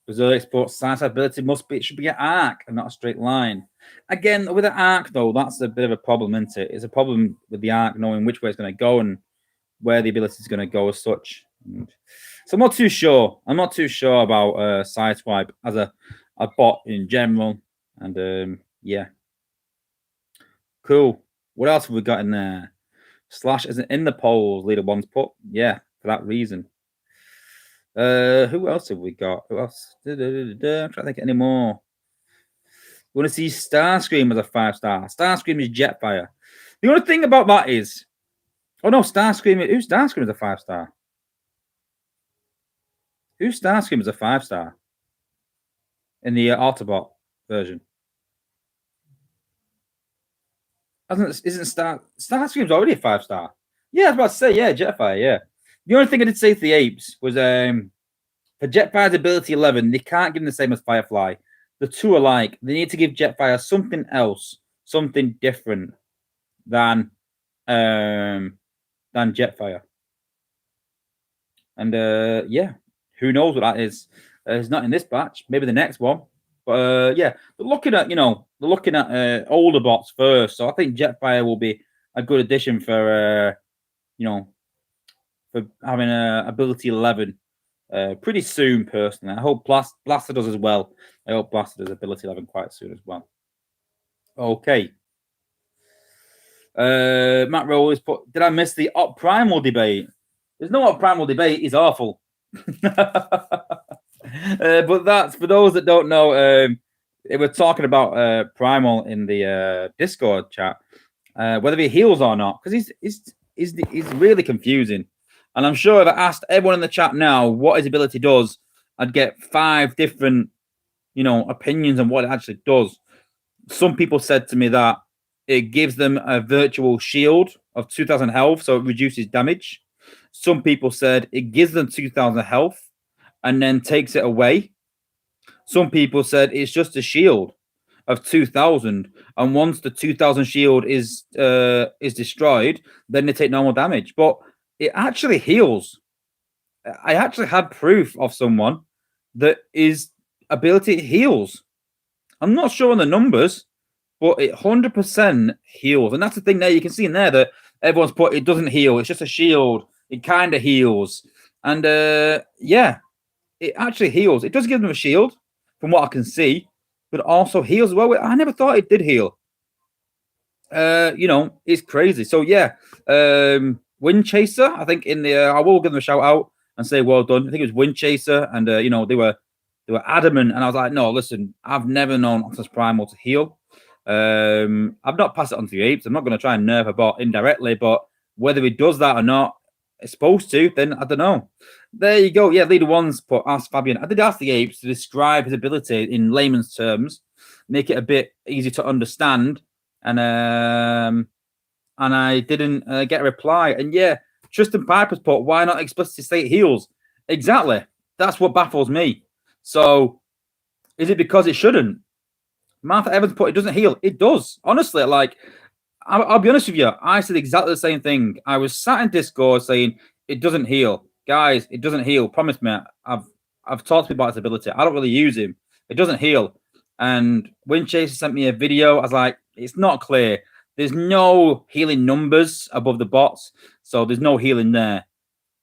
S1: Brazil Exports science ability should be an arc and not a straight line. Again, with an arc though, that's a bit of a problem, isn't it? It's a problem with the arc knowing which way it's going to go and where the ability is going to go as such. So I'm not too sure. I'm not too sure about Sideswipe as a bot in general. And yeah. Cool. What else have we got in there? Slash isn't in the polls. Leader one's put. Yeah, for that reason. Who else have we got? Who else? I'm trying to think any more. We want to see Starscream as a 5-star. Starscream is Jetfire. The only thing about that is, oh no, Starscream. Who's Starscream as a 5-star? Who's Starscream as a 5-star in the Autobot version? Isn't Starscream's already a 5-star? Yeah, I was about to say, yeah, Jetfire, yeah. The only thing I did say to the apes was for Jetfire's ability 11, they can't give him the same as Firefly. The two are like, they need to give Jetfire something else, something different than Jetfire. And yeah, who knows what that is? It's not in this batch, maybe the next one. But yeah, they're looking at older bots first. So I think Jetfire will be a good addition for for having ability 11 pretty soon. Personally, I hope Blaster does as well. I hope Blaster does ability 11 quite soon as well. Okay. Matt Rowley's put, did I miss the Op Primal debate? There's no Op Primal debate. He's awful. But that's for those that don't know. They were talking about Primal in the Discord chat, whether he heals or not, because he's really confusing. And I'm sure if I asked everyone in the chat now what his ability does, I'd get 5 different, opinions on what it actually does. Some people said to me that it gives them a virtual shield of 2,000 health, so it reduces damage. Some people said it gives them 2,000 health and then takes it away. Some people said it's just a shield of 2,000, and once the 2,000 shield is destroyed, then they take normal damage. But it actually heals. I actually had proof of someone that his ability heals. I'm not sure on the numbers, but it 100% heals. And that's the thing there. You can see in there that everyone's put it doesn't heal. It's just a shield. It kind of heals. And yeah, it actually heals. It does give them a shield from what I can see, but it also heals as well. I never thought it did heal. It's crazy. So yeah, Wind Chaser, I think in the I will give them a shout out and say well done. I think it was Wind Chaser, and they were adamant, and I was like, no, listen, I've never known Optimus Primal to heal. I've not passed it on to the apes. I'm not going to try and nerf a bot indirectly, but whether he does that or not, it's supposed to, then I don't know. There you go. Yeah, Leader One's put ask Fabian. I did ask the apes to describe his ability in layman's terms, make it a bit easy to understand, and I didn't get a reply. And yeah, Tristan Piper's put, why not explicitly state heals? Exactly. That's what baffles me. So is it because it shouldn't? Martha Evans put, it doesn't heal. It does. Honestly, like, I'll be honest with you. I said exactly the same thing. I was sat in Discord saying, it doesn't heal. Guys, it doesn't heal. Promise me. I've talked to people about his ability. I don't really use him. It doesn't heal. And Wind Chaser sent me a video. I was like, it's not clear. There's no healing numbers above the bots, so there's no healing there.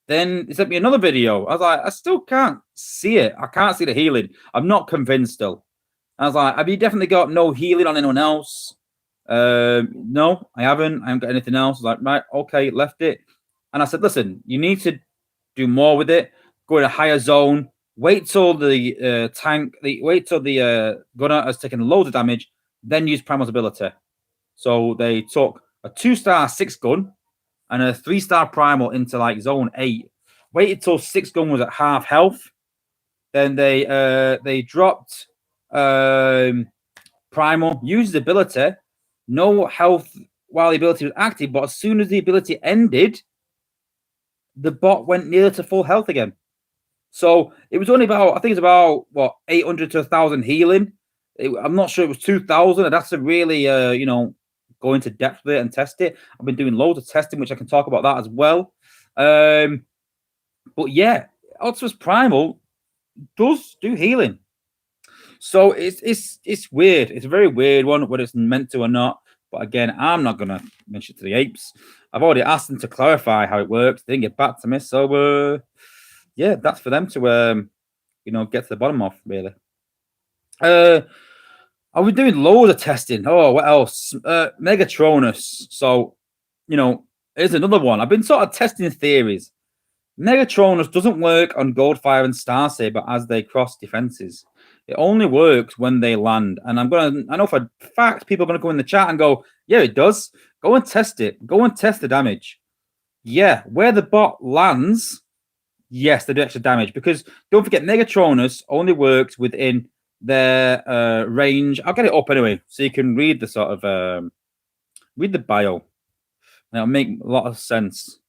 S1: Then he sent me another video. I was like, I still can't see it. I can't see the healing. I'm not convinced still. I was like, have you definitely got no healing on anyone else? No, I haven't. I haven't got anything else. I was like, right, okay, left it. And I said, listen, you need to do more with it. Go in a higher zone. Wait till the gunner has taken loads of damage. Then use Primal's ability. So they took a 2-star 6-gun and a 3-star Primal into like zone 8. Waited till 6-gun was at half health. Then they dropped Primal, used the ability, no health while the ability was active, but as soon as the ability ended, the bot went near to full health again. So it was only about, I think it's about, 800 to 1,000 healing. I'm not sure it was 2,000. I'd have to really, go into depth with it and test it. I've been doing loads of testing, which I can talk about that as well. But yeah, Optimus Primal does do healing. So it's weird. It's a very weird one, whether it's meant to or not. But again, I'm not going to mention it to the apes. I've already asked them to clarify how it works. They didn't get back to me. So, yeah, that's for them to, get to the bottom of, really. I've been doing loads of testing. Oh, what else? Megatronus. So, here's another one. I've been sort of testing theories. Megatronus doesn't work on Goldfire and Starsaber as they cross defenses. It only works when they land. And I know for a fact people are gonna go in the chat and go, yeah, it does. Go and test it. Go and test the damage. Yeah, where the bot lands, yes, they do extra damage. Because don't forget, Megatronus only works within their range. I'll get it up anyway, so you can read the sort of read the bio. And it'll make a lot of sense.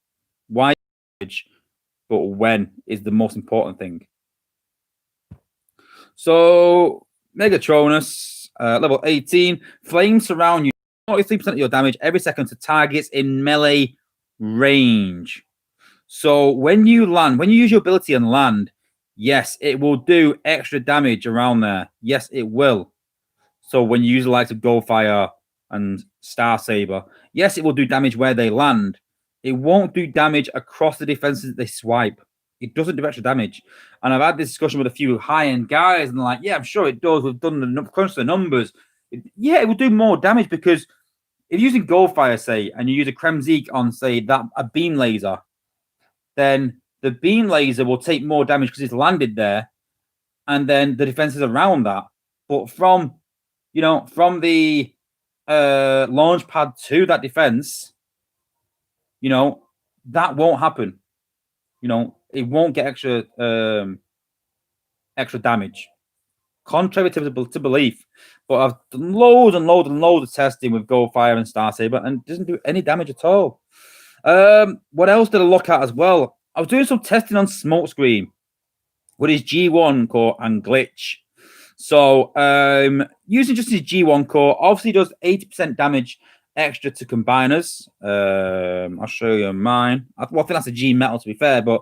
S1: Why, but when is the most important thing. So Megatronus, level 18, flames surround you 43% of your damage every second to targets in melee range. So when you land, when you use your ability and land, yes, it will do extra damage around there. Yes, it will. So when you use the likes of Goldfire and Star Saber, yes, it will do damage where they land. It won't do damage across the defenses that they swipe. It doesn't do extra damage. And I've had this discussion with a few high-end guys, and they're like, yeah, I'm sure it does. We've done the crunch the numbers. Yeah, it will do more damage because if you're using Goldfire, say, and you use a Kremzeek on, say, a beam laser, then the beam laser will take more damage because it's landed there, and then the defenses around that. But from the launch pad to that defense, that won't happen. It won't get extra damage. Contrary to belief. But I've done loads and loads and loads of testing with Goldfire and Star Saber, and it doesn't do any damage at all. What else did I look at as well? I was doing some testing on Smokescreen with his G1 core and glitch. So using just his G1 core, obviously does 80% damage extra to combiners. I'll show you mine. I think that's a G metal to be fair, but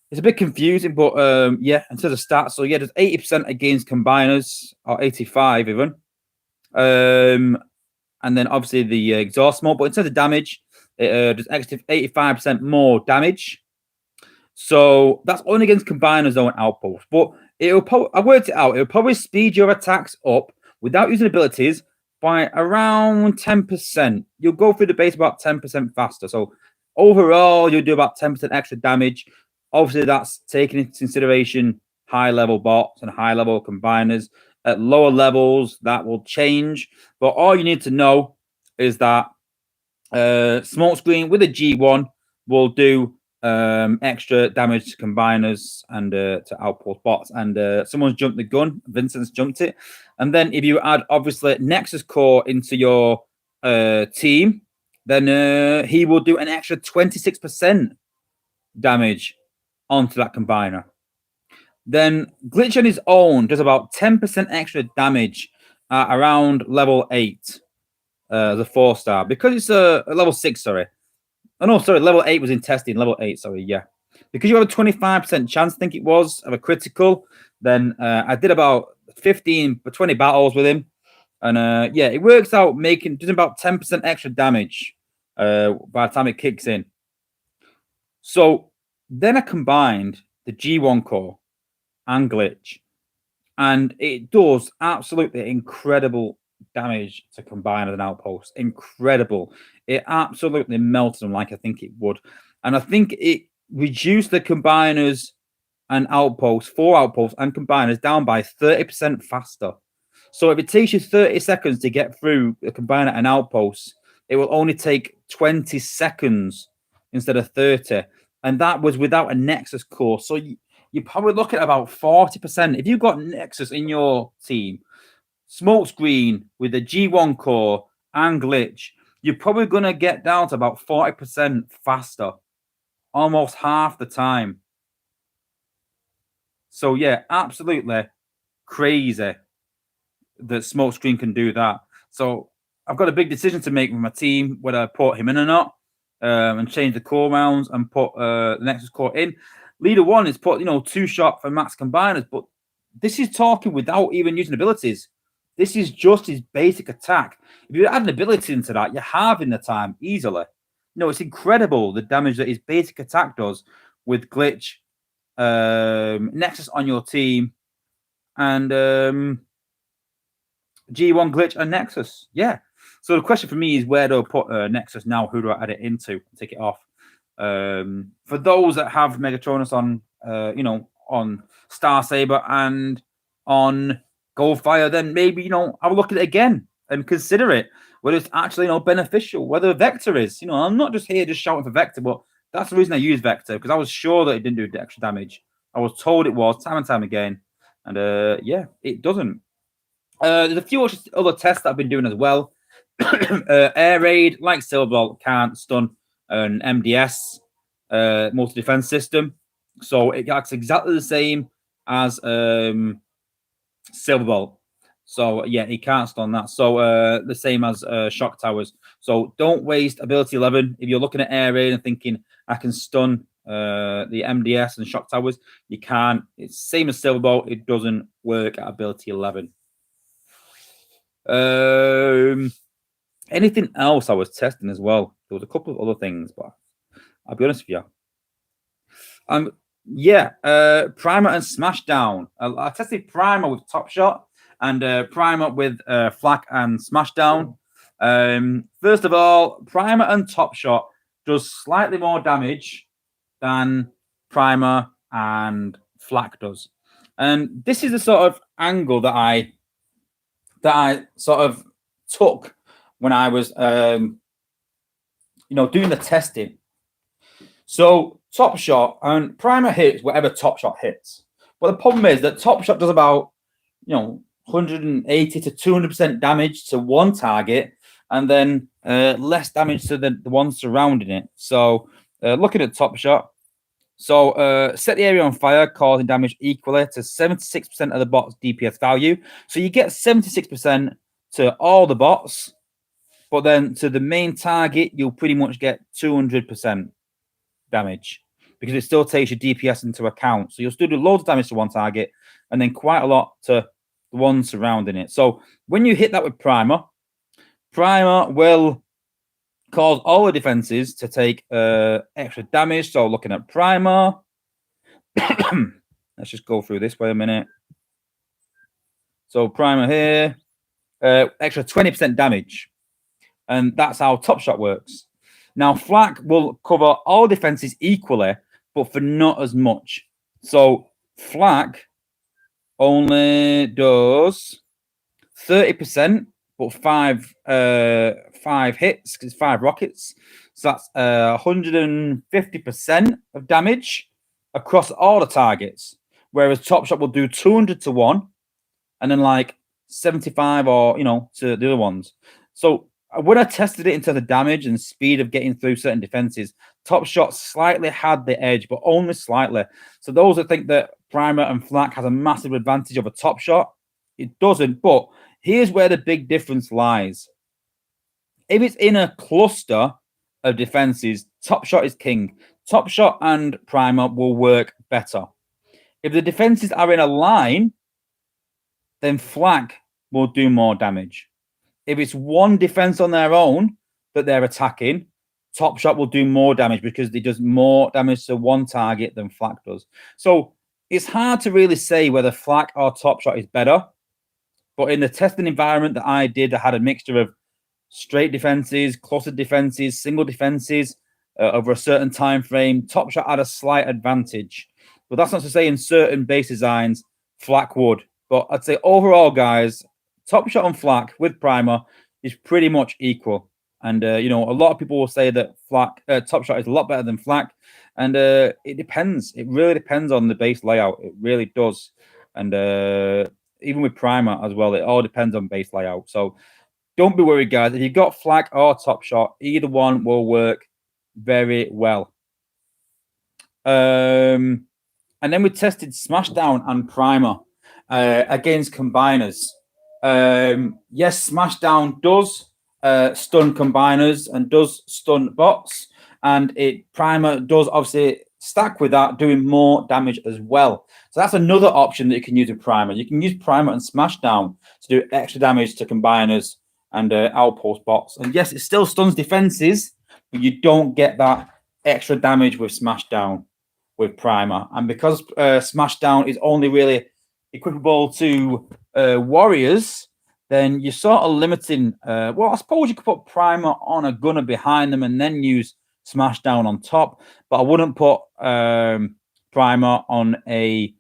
S1: it's a bit confusing. But yeah, in terms of stats, so yeah, does 80% against combiners, or 85 even. And then obviously the exhaust mode, but in terms of damage, it does extra 85% more damage. So that's only against combiners though and outposts. But I worked it out. It'll probably speed your attacks up without using abilities by around 10%. You'll go through the base about 10% faster. So overall, you'll do about 10% extra damage. Obviously, that's taking into consideration high level bots and high level combiners. At lower levels, that will change. But all you need to know is that Smokescreen with a G1 will do extra damage to combiners and to outpost bots. And someone's jumped the gun. Vincent's jumped it. And then if you add obviously Nexus Core into your team, then he will do an extra 26% damage onto that combiner. Then Glitch on his own does about 10% extra damage around level 8 as a 4-star, because it's a level 6, sorry. Oh, no, sorry, level 8 was in testing. Level 8, sorry, yeah. Because you have a 25% chance, I think it was, of a critical, then I did about 15 or 20 battles with him. And yeah, it works out doing about 10% extra damage by the time it kicks in. So then I combined the G1 core and glitch, and it does absolutely incredible damage to combine as an outpost. Incredible. It absolutely melted them like I think it would. And I think it reduced the combiners and outposts, 4 outposts and combiners, down by 30% faster. So if it takes you 30 seconds to get through a combiner and outpost, it will only take 20 seconds instead of 30. And that was without a Nexus core. So you probably look at about 40%. If you've got Nexus in your team, Smokescreen with a G1 core and glitch, you're probably going to get down to about 40% faster, almost half the time. So yeah, absolutely crazy that Smokescreen can do that. So I've got a big decision to make with my team, whether I put him in or not, and change the core rounds and put the Nexus core in. Leader 1 is put, 2-shot for max combiners, but this is talking without even using abilities. This is just his basic attack. If you add an ability into that, you're halving the time easily. It's incredible the damage that his basic attack does with glitch, Nexus on your team, and G1 glitch and Nexus. Yeah. So the question for me is, where do I put Nexus now? Who do I add it into? Take it off. For those that have Megatronus on, on Star Saber and on Goldfire, then maybe, I'll look at it again and consider it, whether it's actually, beneficial, whether Vector is. I'm not just here just shouting for Vector, but that's the reason I use Vector, because I was sure that it didn't do extra damage. I was told it was time and time again. And yeah, it doesn't. There's a few other tests that I've been doing as well. Air Raid, like Silverbolt, can't stun an MDS multi-defense system. So it acts exactly the same as Silverbolt. So yeah, he can't stun that. So the same as Shock Towers. So don't waste ability 11 if you're looking at Air Raid and thinking I can stun the MDS and Shock Towers. You can't. It's same as Silverbolt. It doesn't work at ability 11. Anything else I was testing as well? There was a couple of other things, but I'll be honest with you. Yeah, Primer and Smashdown. I tested Primer with Top Shot and Primer with Flak and Smashdown. First of all, Primer and Top Shot does slightly more damage than Primer and Flak does. And this is the sort of angle that I sort of took when I was doing the testing. So Top Shot and Primer hits whatever Top Shot hits. But the problem is that Top Shot does about 180 to 200% damage to one target, and then less damage to the ones surrounding it. So looking at Top Shot, so set the area on fire, causing damage equally to 76% of the bot's DPS value. So you get 76% to all the bots, but then to the main target, you'll pretty much get 200% damage, because it still takes your DPS into account. So you'll still do loads of damage to one target and then quite a lot to the ones surrounding it. So when you hit that with Primer will cause all the defenses to take extra damage. So looking at Primer, let's just go through this for a minute. So Primer here, extra 20% damage. And that's how Top Shot works. Now, Flak will cover all defenses equally, but for not as much. So Flak only does 30%, but five hits, because 5 rockets. So that's 150% of damage across all the targets. Whereas Top Shot will do 200 to 1, and then like 75 or to the other ones. So when I tested it into the damage and speed of getting through certain defenses, Top Shot slightly had the edge, but only slightly. So those that think that Primer and Flak has a massive advantage over Top Shot, it doesn't. But here's where the big difference lies. If it's in a cluster of defenses, Top Shot is king. Top Shot and Primer will work better. If the defenses are in a line, then Flak will do more damage. If it's one defense on their own that they're attacking, Top Shot will do more damage because it does more damage to one target than Flak does. So it's hard to really say whether Flak or Top Shot is better. But in the testing environment that I did, I had a mixture of straight defenses, clustered defenses, single defenses over a certain time frame. Top Shot had a slight advantage. But that's not to say in certain base designs, Flak would. But I'd say overall, guys, Top Shot on Flak with Primer is pretty much equal. And, a lot of people will say that Top Shot is a lot better than Flak. And it depends. It really depends on the base layout. It really does. And even with Primer as well, it all depends on base layout. So don't be worried, guys. If you've got Flak or Top Shot, either one will work very well. And then we tested Smashdown and Primer against combiners. Yes, Smashdown does stun combiners and does stun bots, and Primer does obviously stack with that, doing more damage as well. So that's another option that you can use with Primer. You can use Primer and Smashdown to do extra damage to combiners and outpost bots. And yes, it still stuns defenses, but you don't get that extra damage with Smashdown with Primer. And because Smashdown is only really equipable to warriors, then you're sort of limiting. Well, I suppose you could put Primer on a gunner behind them and then use Smashdown on top, but I wouldn't put Primer on a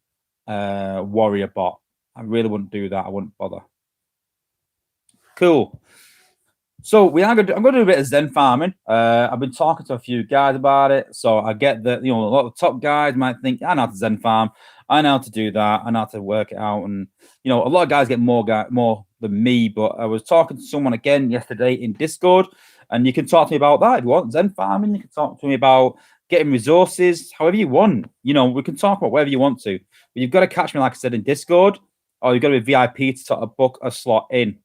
S1: warrior bot. I really wouldn't do that. I wouldn't bother. Cool. So I'm going to do a bit of Zen farming. I've been talking to a few guys about it. So I get that, a lot of top guys might think, I know how to Zen farm. I know how to do that. I know how to work it out. And, a lot of guys get more than me. But I was talking to someone again yesterday in Discord. And you can talk to me about that if you want. Zen farming. You can talk to me about getting resources, however you want. We can talk about whatever you want to. But you've got to catch me, like I said, in Discord. Or you've got to be VIP to sort of book a slot in.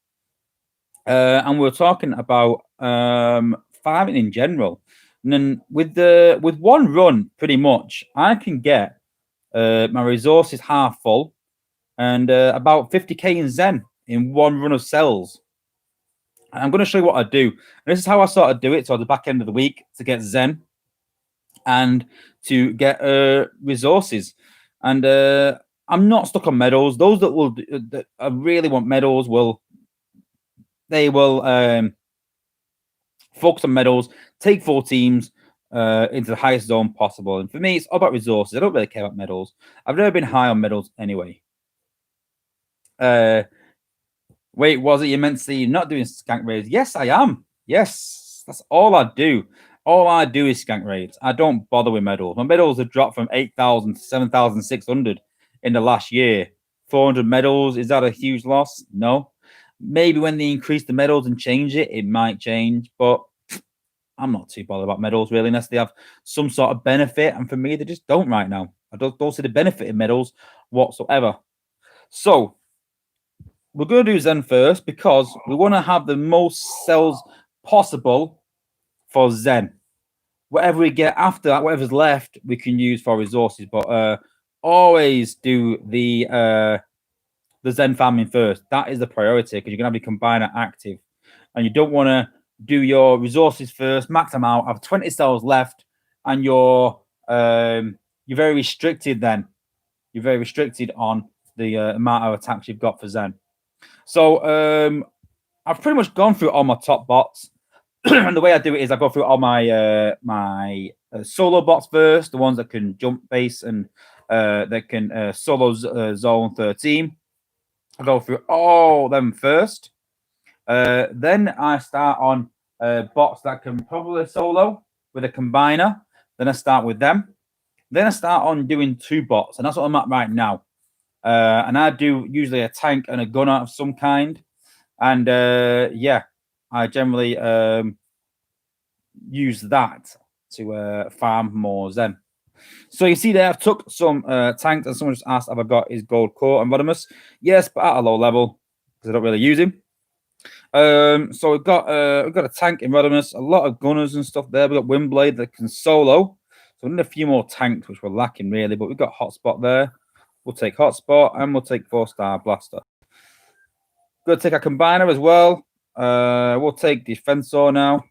S1: And we're talking about farming in general. And then with one run, pretty much, I can get my resources half full and about 50k in Zen in one run of cells. And I'm going to show you what I do. And this is how I sort of do it. So at the back end of the week to get Zen and to get resources. And I'm not stuck on medals. Those that I really want medals will focus on medals, take 4 teams into the highest zone possible. And for me, it's all about resources. I don't really care about medals. I've never been high on medals anyway. Wait, was it you meant to say you're not doing skank raids? Yes, I am. Yes, that's all I do. All I do is skank raids. I don't bother with medals. My medals have dropped from 8,000 to 7,600 in the last year. 400 medals, is that a huge loss? No. Maybe when they increase the medals and change it, it might change. But I'm not too bothered about medals, really, unless they have some sort of benefit. And for me, they just don't right now. I don't see the benefit in medals whatsoever. So we're going to do Zen first because we want to have the most cells possible for Zen. Whatever we get after that, whatever's left, we can use for resources. But always do the Zen farming first. That is the priority because you're going to have your combiner active. And you don't want to do your resources first, max them out, have 20 cells left, and you're very restricted then. You're very restricted on the amount of attacks you've got for Zen. So I've pretty much gone through all my top bots. And the way I do it is I go through all my solo bots first, the ones that can jump base and that can solo zone 13. I go through all them first. Then I start on bots that can probably solo with a combiner. Then I start with them. Then I start on doing 2 bots, and that's what I'm at right now. And I do usually a tank and a gunner of some kind. And I generally use that to farm more Zen. So you see there, I've took some tanks, and someone just asked if I got his gold core and Rodimus. Yes, but at a low level because I don't really use him. So we've got a tank in Rodimus, a lot of gunners and stuff there. We've got Windblade that can solo. So we need a few more tanks, which we're lacking really, but we've got Hotspot there. We'll take Hotspot and we'll take 4-star Blaster. Going to take our combiner as well. We'll take Defensor now.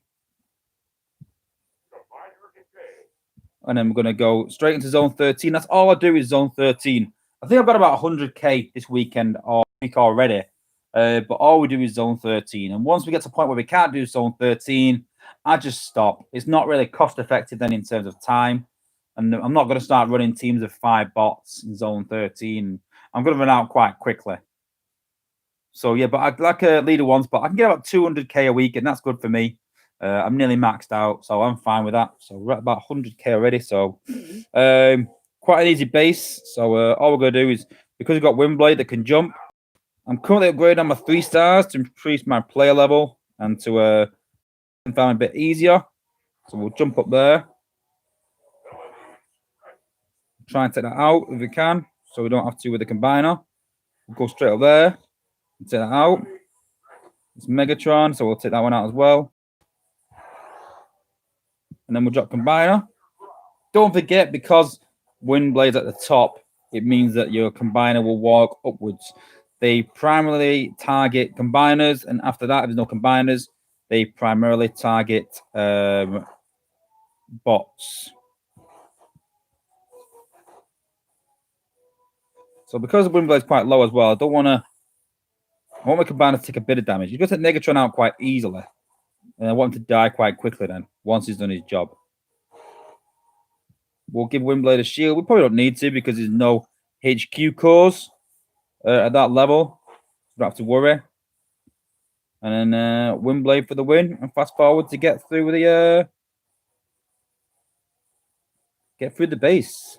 S1: And then we're going to go straight into Zone 13. That's all I do is Zone 13. I think I've got about 100k this weekend or week already. But all we do is Zone 13. And once we get to a point where we can't do Zone 13, I just stop. It's not really cost effective then in terms of time. And I'm not going to start running teams of 5 bots in Zone 13. I'm going to run out quite quickly. So, yeah, but I'd like a leader one spot. I can get about 200k a week, and that's good for me. I'm nearly maxed out, so I'm fine with that. So we're at about 100k already. So quite an easy base. So all we're going to do is, because we've got Windblade that can jump, I'm currently upgrading on my 3 stars to increase my player level and to farm a bit easier. So we'll jump up there. Try and take that out if we can, so we don't have to with the combiner. We'll go straight up there and take that out. It's Megatron, so we'll take that one out as well. And then we'll drop combiner. Don't forget, because Windblade's at the top, it means that your combiner will walk upwards. They primarily target combiners, and after that, if there's no combiners, they primarily target bots. So because the Windblade is quite low as well, I want my combiner to take a bit of damage. You're going to take Negatron out quite easily. And I want him to die quite quickly then, once he's done his job. We'll give Windblade a shield. We probably don't need to because there's no HQ cores. at that level. Don't have to worry. And then Windblade for the win, and fast forward to get through the base.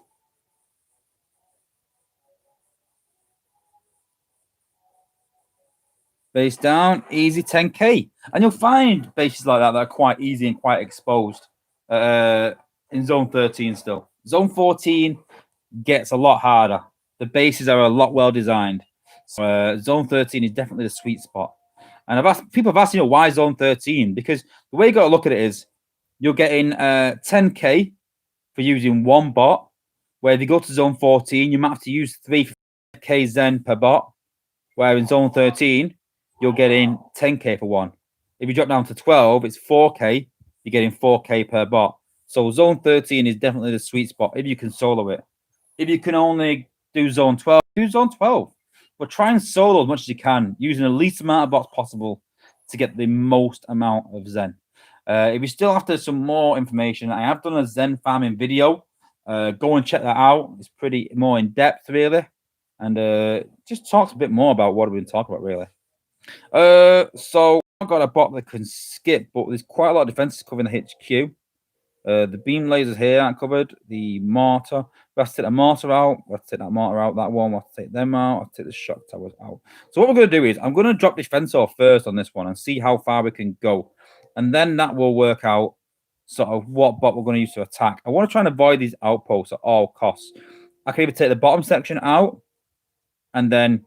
S1: Base down, easy 10k. And you'll find bases like that are quite easy and quite exposed in Zone 13 still. Zone 14 gets a lot harder. The bases are a lot well designed. So Zone 13 is definitely the sweet spot. And people have asked, why Zone 13? Because the way you got to look at it is you're getting 10k for using one bot, where if you go to Zone 14, you might have to use 3k Zen per bot, where in Zone 13, you're getting 10k for one. If you drop down to 12, it's 4k. You're getting 4k per bot. So Zone 13 is definitely the sweet spot if you can solo it. If you can only do Zone 12, do Zone 12. But try and solo as much as you can, using the least amount of bots possible to get the most amount of Zen. If you're still after some more information, I have done a Zen farming video. Go and check that out. It's pretty more in depth, really. And just talks a bit more about what we've been talking about, really. So I've got a bot that can skip, but there's quite a lot of defenses covering the HQ. The beam lasers here aren't covered. The mortar. We have to take the mortar out. We have to take that mortar out. That one. We have to take them out. I have to take the shock towers out. So what we're going to do is I'm going to drop defense off first on this one and see how far we can go. And then that will work out sort of what bot we're going to use to attack. I want to try and avoid these outposts at all costs. I can either take the bottom section out and then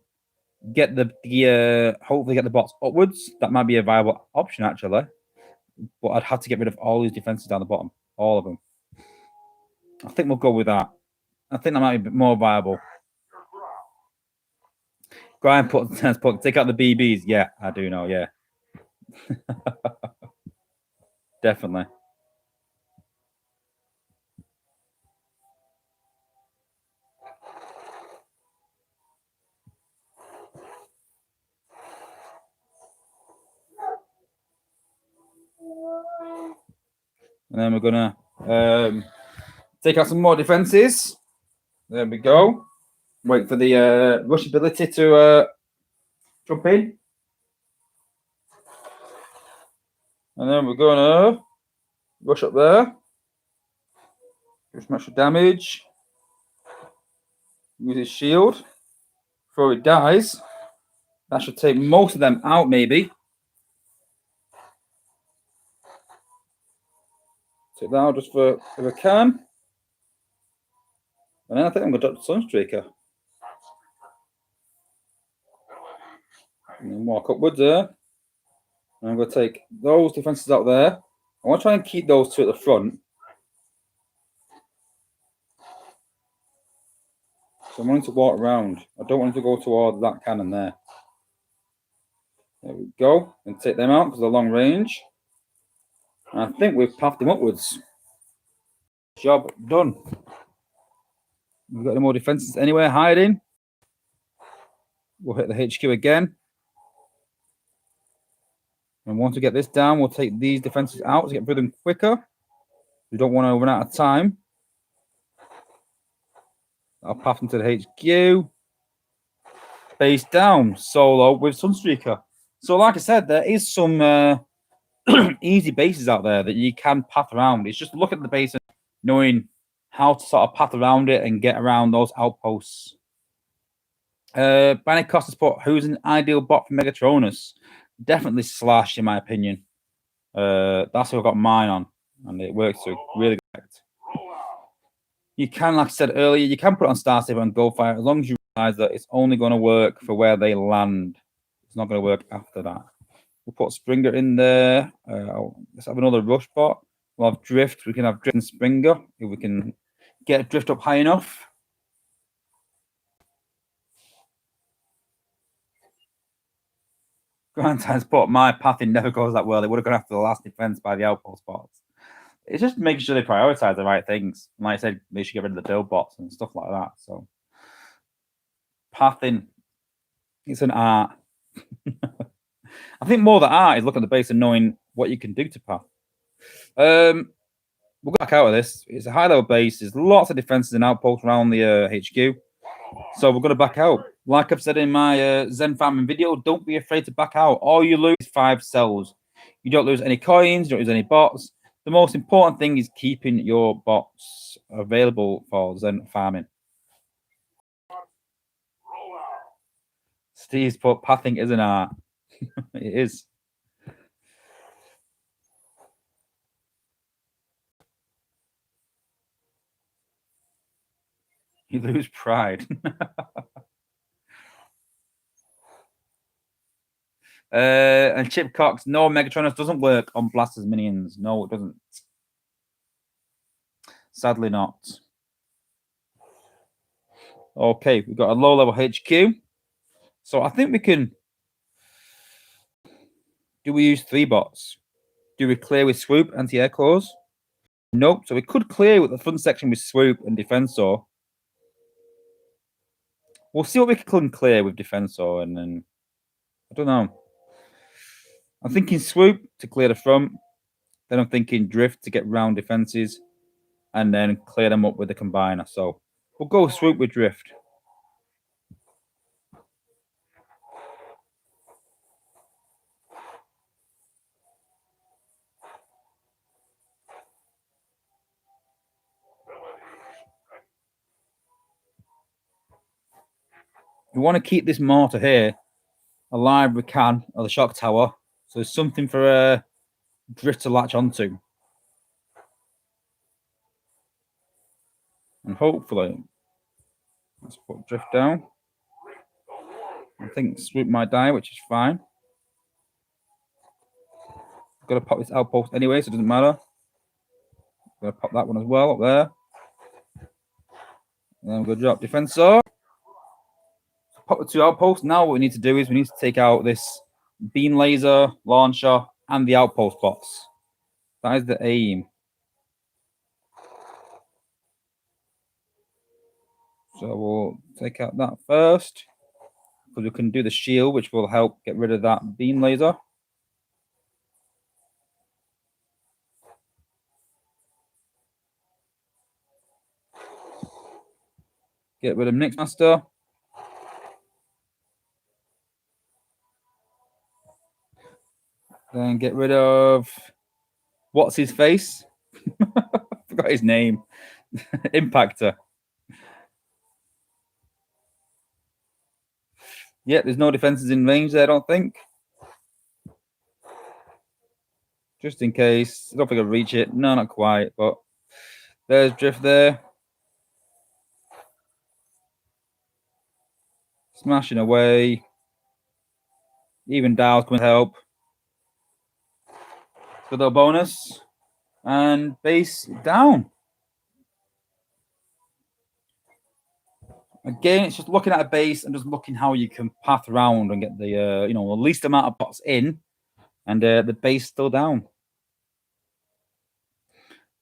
S1: get hopefully get the bots upwards. That might be a viable option, actually. But I'd have to get rid of all these defenses down the bottom. All of them. I think we'll go with that. I think that might be more viable. Grind put take out the BBs. Yeah, I do know. Yeah. Definitely. And then we're gonna take out some more defenses. There we go. Wait for the rush ability to jump in. And then we're gonna rush up there. Give some extra damage. Use his shield. Before he dies. That should take most of them out, maybe. Take that out just for if I can. And then I think I'm going to drop the Sunstreaker. And then walk upwards there. And I'm going to take those defenses out there. I want to try and keep those two at the front. So I'm wanting to walk around. I don't want to go towards that cannon there. There we go. And take them out because they're long range. And I think we've pathed them upwards. Job done. We've got any more defenses anywhere hiding. We'll hit the HQ again. And once we get this down, we'll take these defenses out to get through them quicker. We don't want to run out of time. I'll path them to the HQ. Base down, solo with Sunstreaker. So like I said, there is some easy bases out there that you can path around. It's just look at the base and knowing how to sort of path around it and get around those outposts. Banny Costa's put, who's an ideal bot for Megatronus? Definitely Slash, in my opinion. That's who I got mine on, and it works to really good. You can, like I said earlier, you can put it on Star Saver and Go Fire as long as you realize that it's only going to work for where they land. It's not going to work after that. We'll put Springer in there. Let's have another rush bot. We'll have Drift. We can have Drift and Springer if we can get Drift up high enough. Grandtime's put, my pathing never goes that well. They would have gone after the last defense by the outpost bots. It's just making sure they prioritize the right things. Like I said, they should get rid of the build bots and stuff like that. So pathing, it's an art. I think more the art is looking at the base and knowing what you can do to path. We'll go back out of this. It's a high level base. There's lots of defenses and outposts around the HQ. So we're going to back out. Like I've said in my Zen farming video, don't be afraid to back out. All you lose is 5 cells. You don't lose any coins, you don't lose any bots. The most important thing is keeping your bots available for Zen farming. Steve's put pathing is an art. It is. You lose pride. And Chip Cox, no, Megatronus doesn't work on Blaster's minions. No, it doesn't. Sadly not. Okay, we've got a low level HQ. So I think we can. Do we use 3 bots? Do we clear with Swoop, anti-air cores? Nope. So we could clear with the front section with Swoop and Defensor. We'll see what we can clear with Defensor, and then I don't know. I'm thinking Swoop to clear the front. Then I'm thinking Drift to get round defenses, and then clear them up with the Combiner. So we'll go Swoop with Drift. We want to keep this mortar here alive we can, or the shock tower. So there's something for Drift to latch onto. And hopefully, let's put Drift down. I think Swoop might die, which is fine. Got to pop this outpost anyway, so it doesn't matter. Got to pop that one as well up there. And then we're going to drop Defensor. Pop the 2 outposts. Now what we need to do is we need to take out this beam laser, launcher, and the outpost bots. That is the aim. So we'll take out that first, because we can do the shield, which will help get rid of that beam laser. Get rid of Mixmaster. Then get rid of what's his face? Forgot his name. Impactor. Yeah, there's no defenses in range there, I don't think. Just in case. I don't think I'll reach it. No, not quite, but there's Drift there. Smashing away. Even Dow's coming to help. Good little bonus. And base down. Again, it's just looking at a base and just looking how you can path around and get the the least amount of bots in, and the base still down.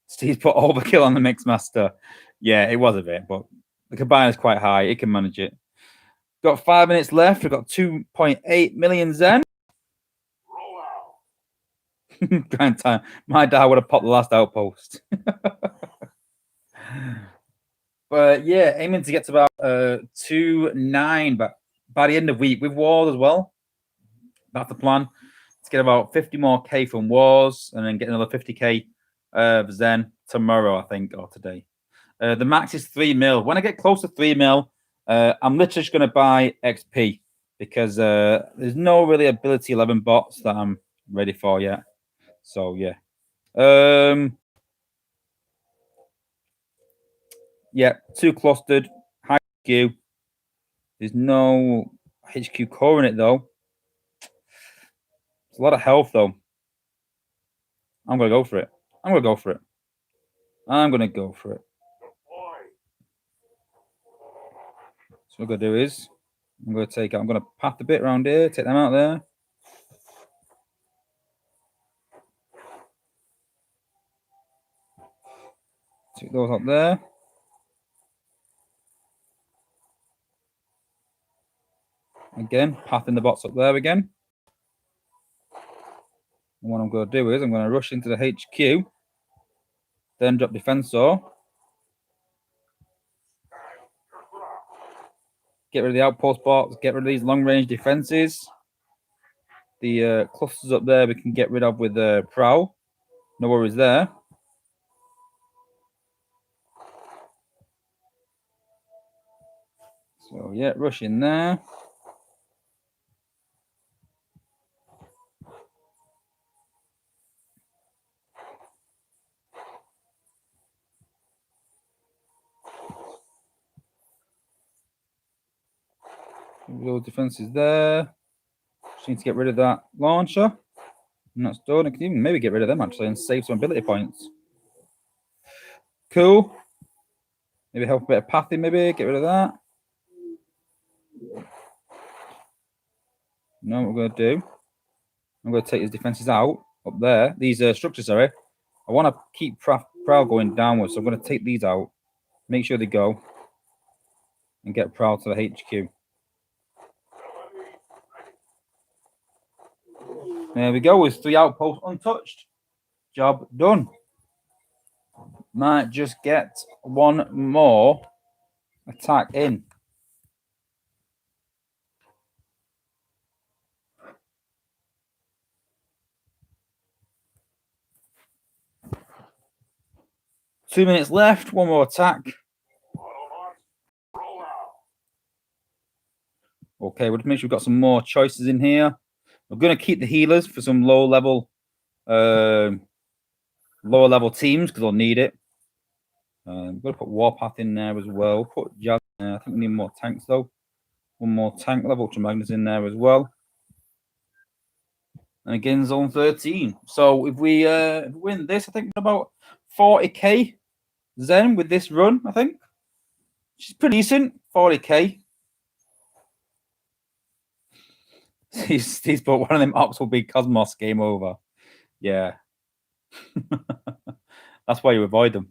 S1: Steve put overkill on the Mixmaster. Yeah, it was a bit, but the combiner is quite high. It can manage it. Got 5 minutes left. We've got 2.8 million Zen. Grind time. My dad would have popped the last outpost. But yeah, aiming to get to about 2.9, but by the end of the week with Wars as well. That's the plan. Let's get about 50 more K from Wars, and then get another 50K of Zen tomorrow, I think, or today. The max is 3 mil. When I get close to 3 mil, I'm literally just going to buy XP, because there's no really ability 11 bots that I'm ready for yet. So yeah. Yeah, 2 clustered, high HQ. There's no HQ core in it though. It's a lot of health though. I'm gonna go for it. I'm gonna go for it. I'm gonna go for it. So what I'm gonna do is I'm gonna path a bit around here, take them out there. Take those up there. Again, pathing the bots up there again. And what I'm going to do is I'm going to rush into the HQ, then drop Defensor. Get rid of the outpost box. Get rid of these long-range defenses. The clusters up there we can get rid of with the prowl. No worries there. So yeah, rush in there. Those defenses there. Just need to get rid of that launcher. And that's done. I can even maybe get rid of them actually and save some ability points. Cool. Maybe help a bit of pathing, maybe. Get rid of that. Now what we're going to do, I'm going to take these defenses out up there. These structures, sorry. I want to keep prowl going downwards, so I'm going to take these out. Make sure they go. And get prowl to the HQ. There we go, with 3 outposts untouched. Job done. Might just get one more attack in. Two minutes left, one more attack. Okay, we'll just make sure we've got some more choices in here. We're going to keep the healers for some lower level teams because they'll need it. I'm going to put Warpath in there as well. Put Jazz in there. I think we need more tanks though. One more tank level Ultramagnus in there as well. And again, zone 13. So if we win this, I think we're about 40k Zen with this run, I think. Which is pretty decent. 40k. He's put one of them ops will be Cosmos game over. Yeah. That's why you avoid them.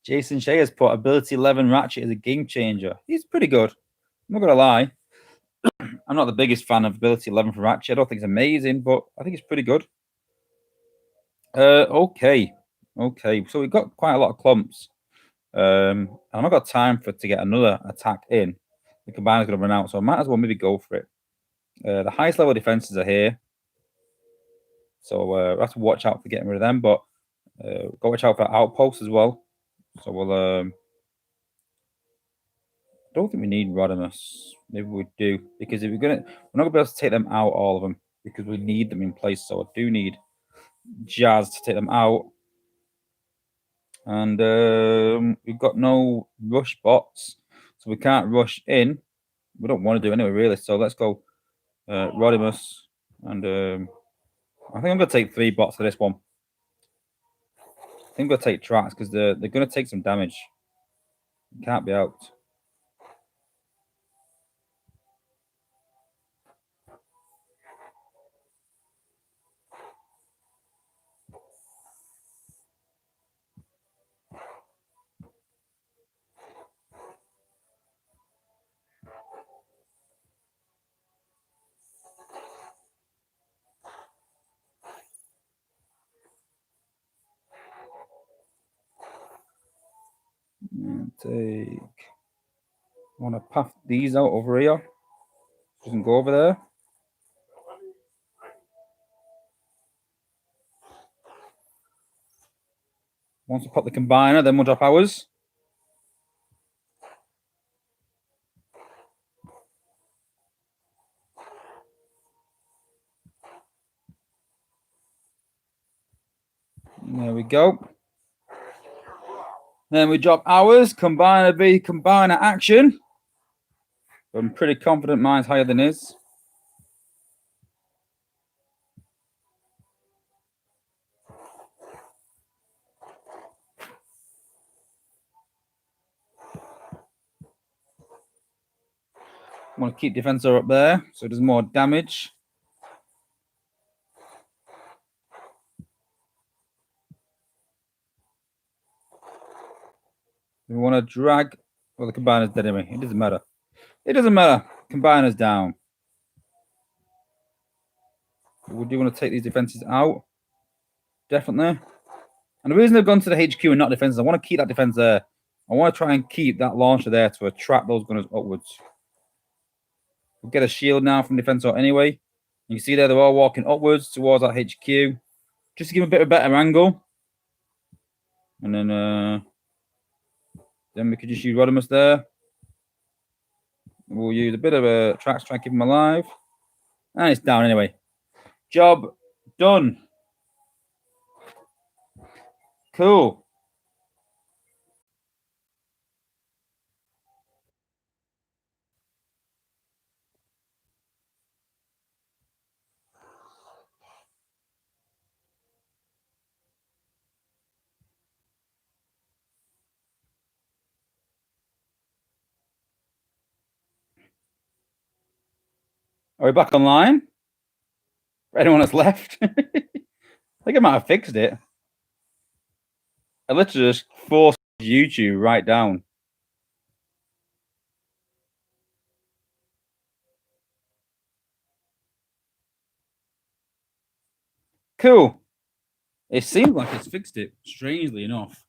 S1: Jason Shea has put ability 11 Ratchet as a game changer. He's pretty good. I'm not going to lie. I'm not the biggest fan of ability 11 for Ratchet. I don't think it's amazing, but I think it's pretty good. Okay. So we've got quite a lot of clumps. And I've not got time to get another attack in. The combiner's going to run out, so I might as well maybe go for it. The highest level defenses are here. So we have to watch out for getting rid of them, but go watch out for outposts as well. So we'll I don't think we need Rodimus. Maybe we do, because if we're not gonna be able to take them out, all of them, because we need them in place. So I do need Jazz to take them out. And we've got no rush bots, so we can't rush in. We don't want to do anyway, really. So let's go Rodimus, and I think I'm gonna take 3 bots for this one. I think I'm gonna take tracks because they're gonna take some damage. Can't be out. I want to path these out over here. Doesn't go over there. Once we pop the combiner, then we'll drop ours. There we go. Then we drop ours. Combiner v combiner action. I'm pretty confident mine's higher than his. I want to keep defensor up there so there's more damage. We want to drag. Well, the combiner's dead anyway. It doesn't matter. It doesn't matter. Combiner's down. We do want to take these defenses out. Definitely. And the reason they've gone to the HQ and not defenses, I want to keep that defense there I want to try and keep that launcher there to attract those gunners upwards. We'll get a shield now from Defensor anyway. You can see there they're all walking upwards towards that HQ. Just to give them a bit of a better angle. And then we could just use Rodimus there. We'll use a bit of a track to try and keep him alive. And it's down anyway. Job done. Cool. Are we back online? For anyone that's left? I think I might have fixed it. I literally just forced YouTube right down. Cool. It seems like it's fixed it, strangely enough.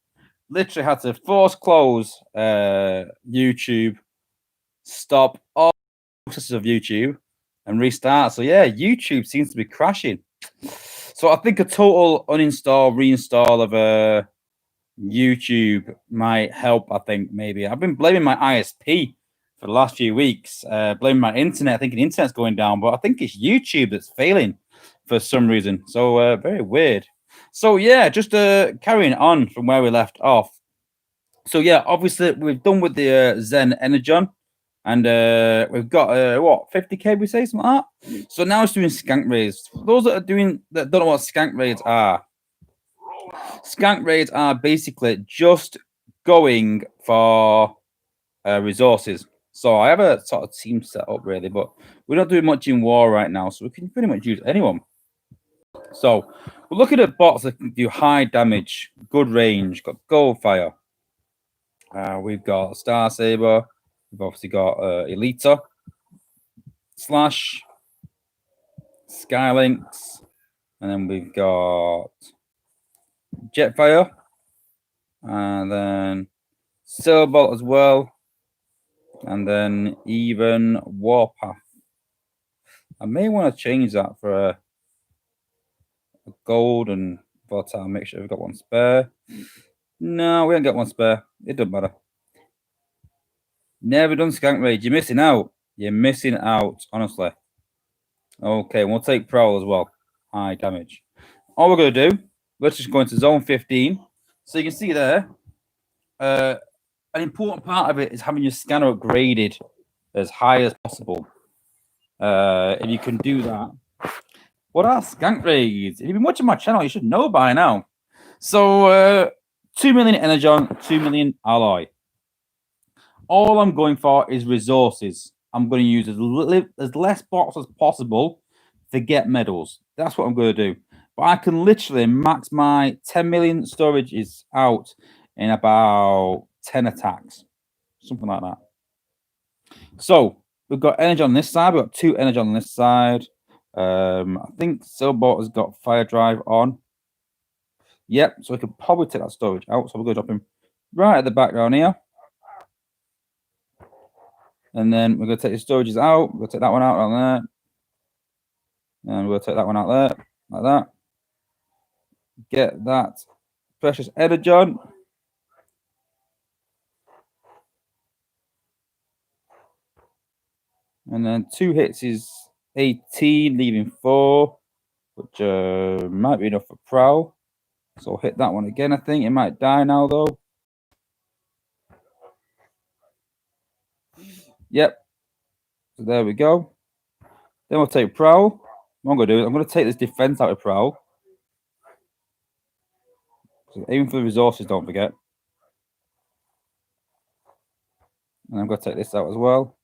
S1: Literally had to force close YouTube, stop all processes of YouTube, and restart. So yeah, YouTube seems to be crashing. So I think a total uninstall, reinstall of YouTube might help. I think maybe I've been blaming my ISP for the last few weeks, blaming my internet, thinking the internet's going down, but I think it's YouTube that's failing for some reason. So very weird. So yeah, just carrying on from where we left off. So yeah, obviously we've done with the Zen Energon, and we've got what 50k we say something like that. So now it's doing skank raids. For those that don't know what skank raids are. Skank raids are basically just going for resources. So I have a sort of team set up really, but we're not doing much in war right now, so we can pretty much use anyone. So we're looking at bots that can do high damage, good range, got gold fire. We've got Star Saber. We've obviously got Elita, Slash, Skylinks, and then we've got Jetfire, and then Sailbolt as well, and then even Warpath. I may want to change that for a gold and volatile. Make sure we've got one spare. No, we haven't got one spare. It doesn't matter. Never done Skank Raid. You're missing out. You're missing out, honestly. Okay, we'll take Prowl as well. High damage. All we're going to do, let's just go into zone 15. So you can see there, an important part of it is having your scanner upgraded as high as possible. If you can do that. What are skank raids? If you've been watching my channel, you should know by now. So 2 million Energon, 2 million alloy. All I'm going for is resources. I'm going to use as less bots as possible to get medals. That's what I'm going to do. But I can literally max my 10 million storage is out in about 10 attacks. Something like that. So we've got energy on this side. We've got 2 energy on this side. I think Sailbot has got fire drive on. Yep, so we could probably take that storage out. So we're going to drop him right at the background here. And then we're going to take the storages out. We're going to take that one out on there. And we'll take that one out there, like that. Get that precious Energon. And then 2 hits is 18, leaving 4, which might be enough for Prowl. So I'll hit that one again, I think. It might die now, though. Yep. So there we go. Then we'll take Prowl. What I'm going to do is I'm going to take this defense out of Prowl. So aim for the resources, don't forget. And I'm going to take this out as well.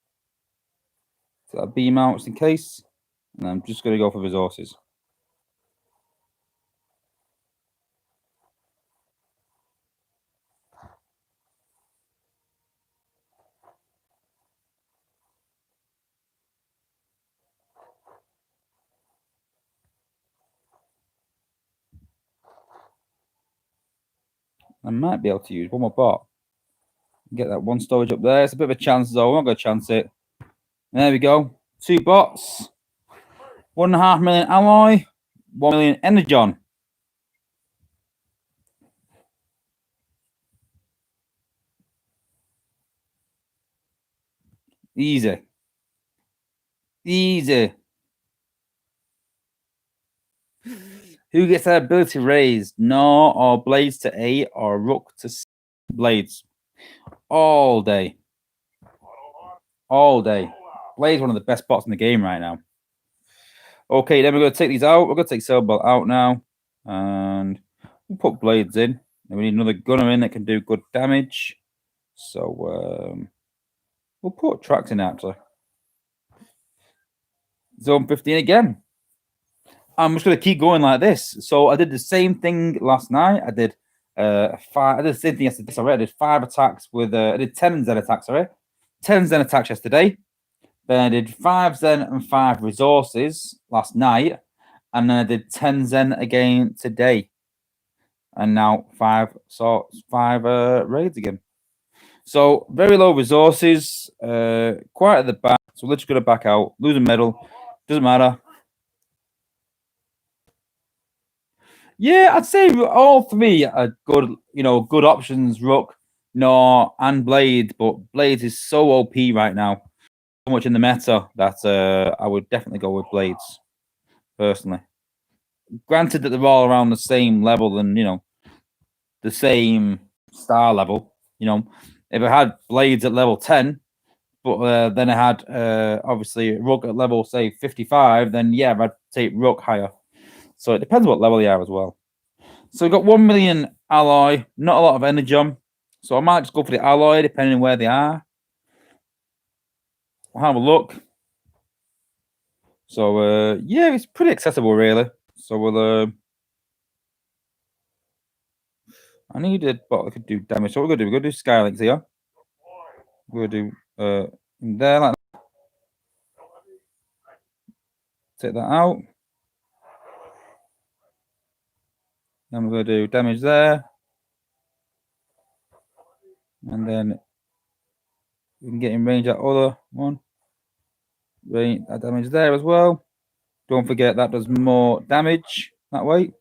S1: So that beam out just in case. And I'm just going to go for resources. I might be able to use one more bot. Get that one storage up there. It's a bit of a chance, though. I'm not going to chance it. There we go. 2 bots. 1.5 million alloy. 1 million energon. Easy. Easy. Who gets that ability raised? No, or blades to A, or rook to C. Blades. All day. All day. Blades one of the best bots in the game right now. Okay, then we're going to take these out. We're going to take Sailboat out now. And we'll put blades in. And we need another gunner in that can do good damage. So we'll put tracks in actually. Zone 15 again. I'm just going to keep going like this. So I did the same thing last night. I did 5. I did the same thing yesterday. Sorry, I did 5 attacks with. I did 10 Zen attacks. Sorry, 10 Zen attacks yesterday. Then I did 5 Zen and 5 resources last night, and then I did 10 Zen again today, and now 5 raids again. So very low resources, quite at the back. So let's go back out, lose a medal, doesn't matter. Yeah, I'd say all 3 are good. Good options: Rook, Gnaw, and Blade. But Blades is so OP right now, so much in the meta that I would definitely go with Blades personally. Granted that they're all around the same level and the same star level. If I had Blades at level 10, but then I had obviously Rook at level say 55, then yeah, I'd take Rook higher. So it depends what level you are as well. So we've got 1 million alloy, not a lot of energon. So I might just go for the alloy depending on where they are. We'll have a look. So yeah, it's pretty accessible really. So we'll I needed bot that could do damage. So what we're gonna do, Skylinks here. We're gonna do there like that. Take that out. Then we're gonna do damage there. And then we can get in range that other one. Range that damage there as well. Don't forget that does more damage that way.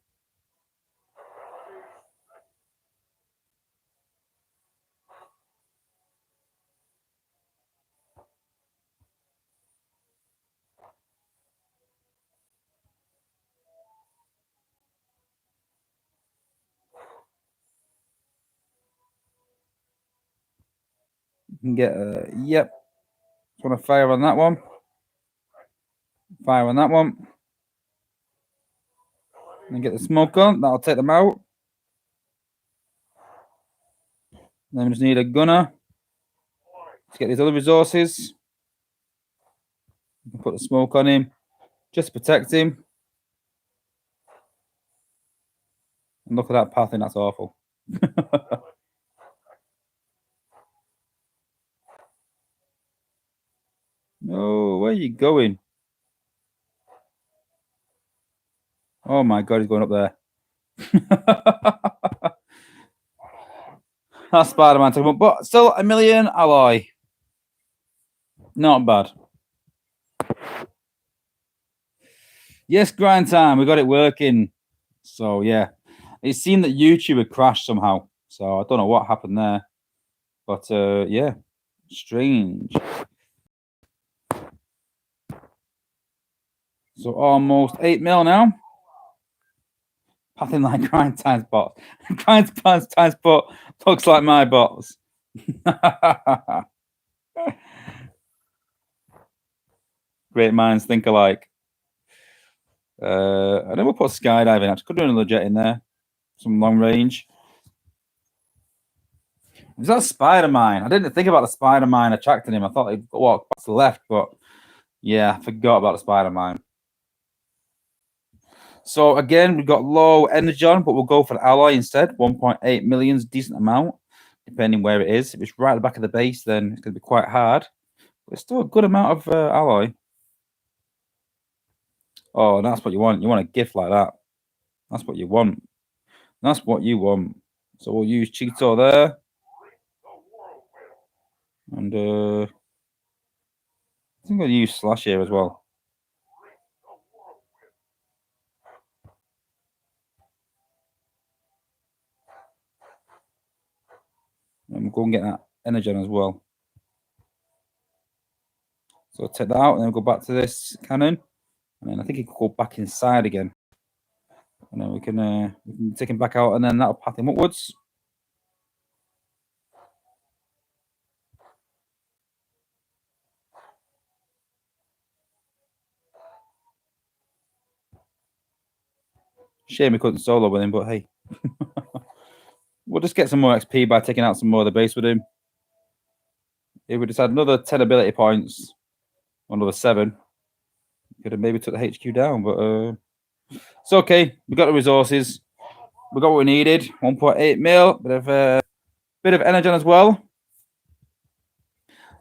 S1: You can get yep. Just want to fire on that one. Fire on that one. And get the smoke on. That'll take them out. Then we just need a gunner. Let's get these other resources. Put the smoke on him. Just to protect him. And look at that pathing, that's awful. No, where are you going? Oh my god, he's going up there. That's Spider-Man talking about, but still 1 million alloy. Not bad. Yes, grind time. We got it working. So yeah, it seemed that YouTube had crashed somehow. So I don't know what happened there, but yeah, strange. So almost 8 mil now. Pathing like grind times bot. Grind times bot looks like my bots. Great minds think alike. And then we'll put skydiving. Actually, could do another jet in there. Some long range. Is that spider mine? I didn't think about the spider mine attracting him. I thought he'd walk past the left, but yeah, I forgot about the spider mine. So again, we've got low energon, but we'll go for the alloy instead. 1.8 million is a decent amount, depending where it is. If it's right at the back of the base, then it's going to be quite hard. But it's still a good amount of alloy. Oh, that's what you want. You want a gift like that. That's what you want. That's what you want. So we'll use Cheeto there. And I think I'm going to use slash here as well. And we'll go and get that energon as well. So take that out and then go back to this cannon. And then I think he could go back inside again. And then we can take him back out and then that'll path him upwards. Shame we couldn't solo with him, but hey. We'll just get some more XP by taking out some more of the base with him. If we just had another 10 ability points, another 7, could have maybe took the HQ down, but it's okay. We got the resources. We got what we needed. 1.8 mil, bit of energon as well.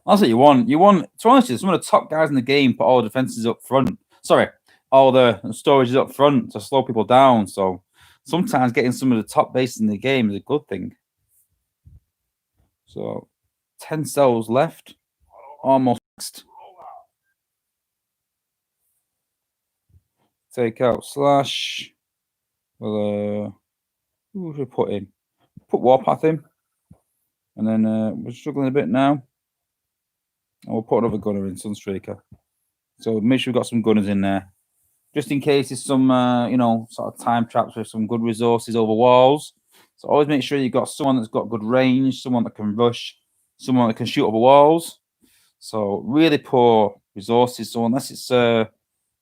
S1: That's what you want. You want, to be honest, some of the top guys in the game put all the defenses up front. Sorry, all the storages up front to slow people down. So sometimes getting some of the top bases in the game is a good thing. So 10 cells left, almost. Take out slash. Well, who should we put in? Put Warpath in. And then we're struggling a bit now. And we'll put another gunner in, Sunstreaker. So make sure we've got some gunners in there. Just in case there's some, sort of time traps with some good resources over walls. So always make sure you've got someone that's got good range, someone that can rush, someone that can shoot over walls. So really poor resources. So unless it's, unless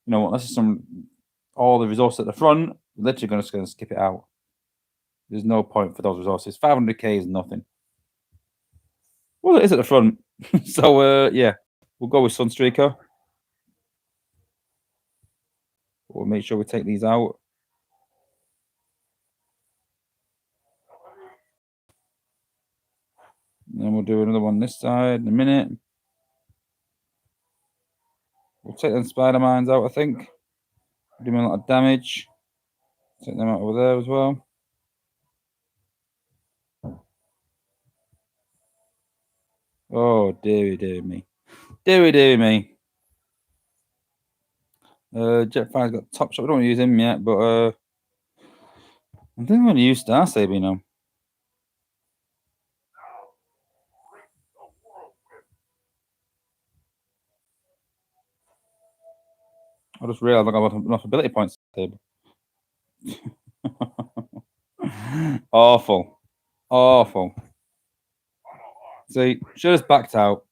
S1: it's all the resources at the front, we're literally just going to skip it out. There's no point for those resources. 500k is nothing. Well, it is at the front. So, yeah, we'll go with Sunstreaker. We'll make sure we take these out. And then we'll do another one this side in a minute. We'll take them spider mines out, I think. Do me a lot of damage. Take them out over there as well. Oh, dearie me. Dearie me. Jetfire's got top shot. We don't want to use him yet, but I think I'm going to use Star Saber, you know. I just realised I got enough ability points to the table. Awful. Awful. See, should have just backed out.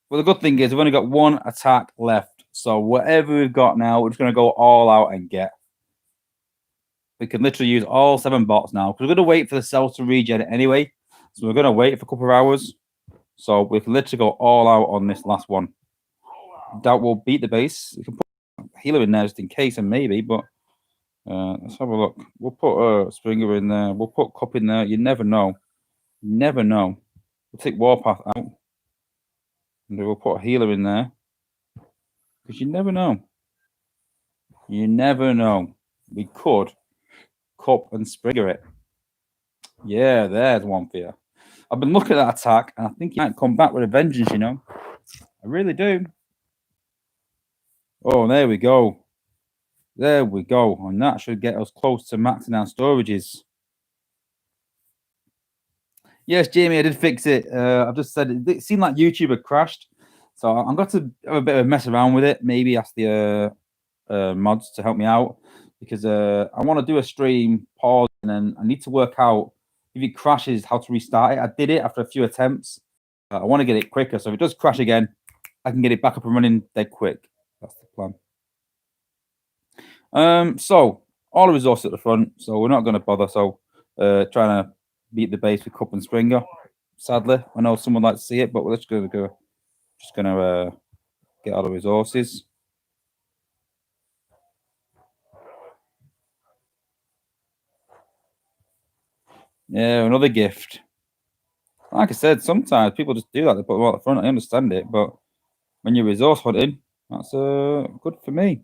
S1: Well, the good thing is we've only got one attack left. So whatever we've got now, we're just going to go all out and get. We can literally use all 7 bots now because we're going to wait for the cells to regen anyway. So we're going to wait for a couple of hours. So we can literally go all out on this last one. Doubt we'll beat the base. We can put a healer in there just in case and maybe, but let's have a look. We'll put Springer in there. We'll put Cup in there. You never know. You never know. We'll take Warpath out. And we'll put a healer in there. Because you never know. You never know. We could Cup and Springer it. Yeah, there's one for you. I've been looking at that attack, and I think he might come back with a vengeance, you know. I really do. Oh, there we go. There we go. And that should get us close to maxing our storages. Yes, Jamie, I did fix it. I've just said it seemed like YouTube had crashed. So I'm going to have a bit of a mess around with it. Maybe ask the mods to help me out. Because I want to do a stream, pause, and then I need to work out if it crashes, how to restart it. I did it after a few attempts. I want to get it quicker. So if it does crash again, I can get it back up and running dead quick. That's the plan. So all the resources at the front. So we're not going to bother. So trying to beat the base with Cup and Springer. Sadly, I know someone would like to see it, but we're just going to get all the resources. Yeah, another gift. Like I said, sometimes people just do that. They put them out the front. I understand it, but when you're resource hunting, that's good for me.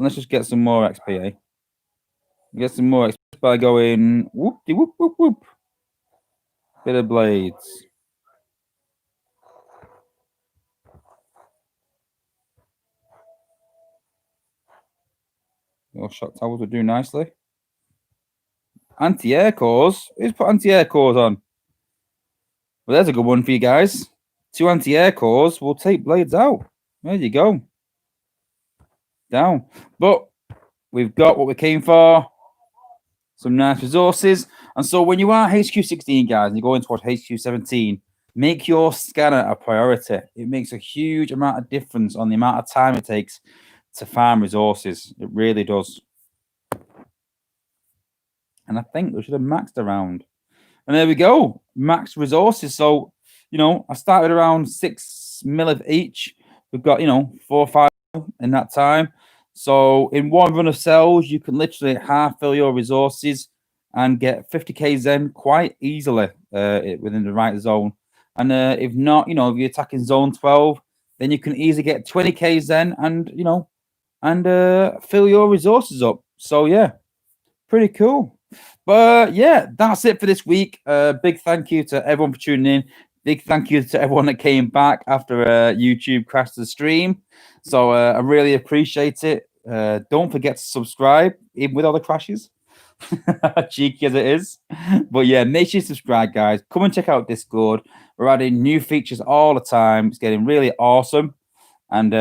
S1: let's just get some more XP. Eh? Get some more XP by going whoop de whoop whoop whoop. Bit of blades. Your shock towers will do nicely. Anti-air cores. Who's put anti-air cores on? Well, there's a good one for you guys. 2 anti-air cores will take blades out. There you go. Down. But we've got what we came for. Some nice resources. And so when you are HQ16, guys, and you're going towards HQ17, make your scanner a priority. It makes a huge amount of difference on the amount of time it takes to farm resources. It really does. And I think we should have maxed around. And there we go. Max resources. So, you know, I started around 6 mil of each. We've got, you know, 4 or 5 in that time. So in one run of cells, you can literally half fill your resources and get 50k Zen quite easily within the right zone. And if not, you know, if you're attacking zone 12, then you can easily get 20k Zen and, you know, and fill your resources up. So yeah, pretty cool. But yeah, that's it for this week. Big thank you to everyone for tuning in. Big thank you to everyone that came back after YouTube crashed the stream. So I really appreciate it. Don't forget to subscribe, even with all the crashes. Cheeky as it is. But yeah, make sure you subscribe, guys. Come and check out Discord. We're adding new features all the time. It's getting really awesome. And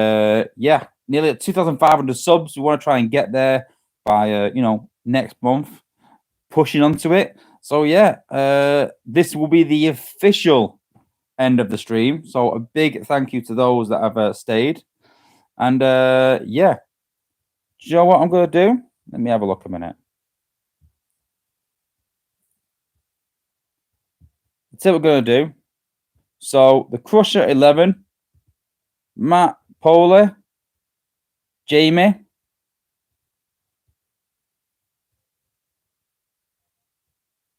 S1: yeah, nearly at 2,500 subs. We want to try and get there by, you know, next month. Pushing onto it. So yeah, this will be the official end of the stream. So a big thank you to those that have stayed. And yeah, do you know what I'm going to do? Let me have a look a minute. That's what we're going to do. So the Crusher 11, Matt, Polar, Jamie,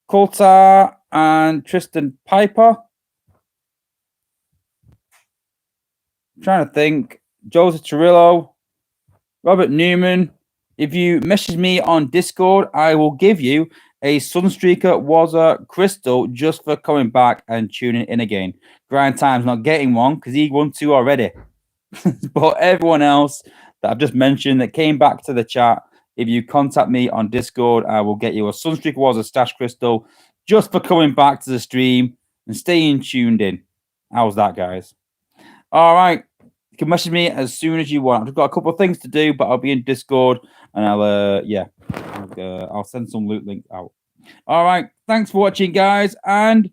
S1: Coulter, and Tristan Piper. I'm trying to think. Joseph Cirillo, Robert Newman. If you message me on Discord, I will give you a Sunstreaker Wozza crystal just for coming back and tuning in again. Grind Time's not getting one because he won 2 already. But everyone else that I've just mentioned that came back to the chat, if you contact me on Discord, I will get you a Sunstreaker Wozza stash crystal just for coming back to the stream and staying tuned in. How's that, guys? All right. You can message me as soon as you want. I've got a couple of things to do, but I'll be in Discord and I'll send some loot links out. All right. Thanks for watching, guys, and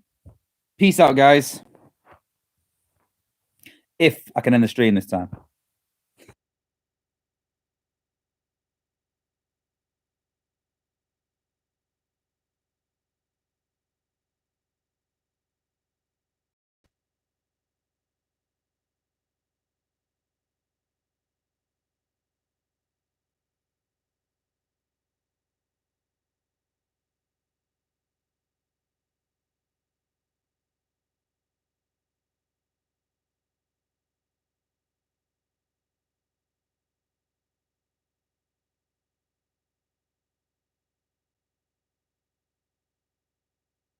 S1: peace out, guys. If I can end the stream this time.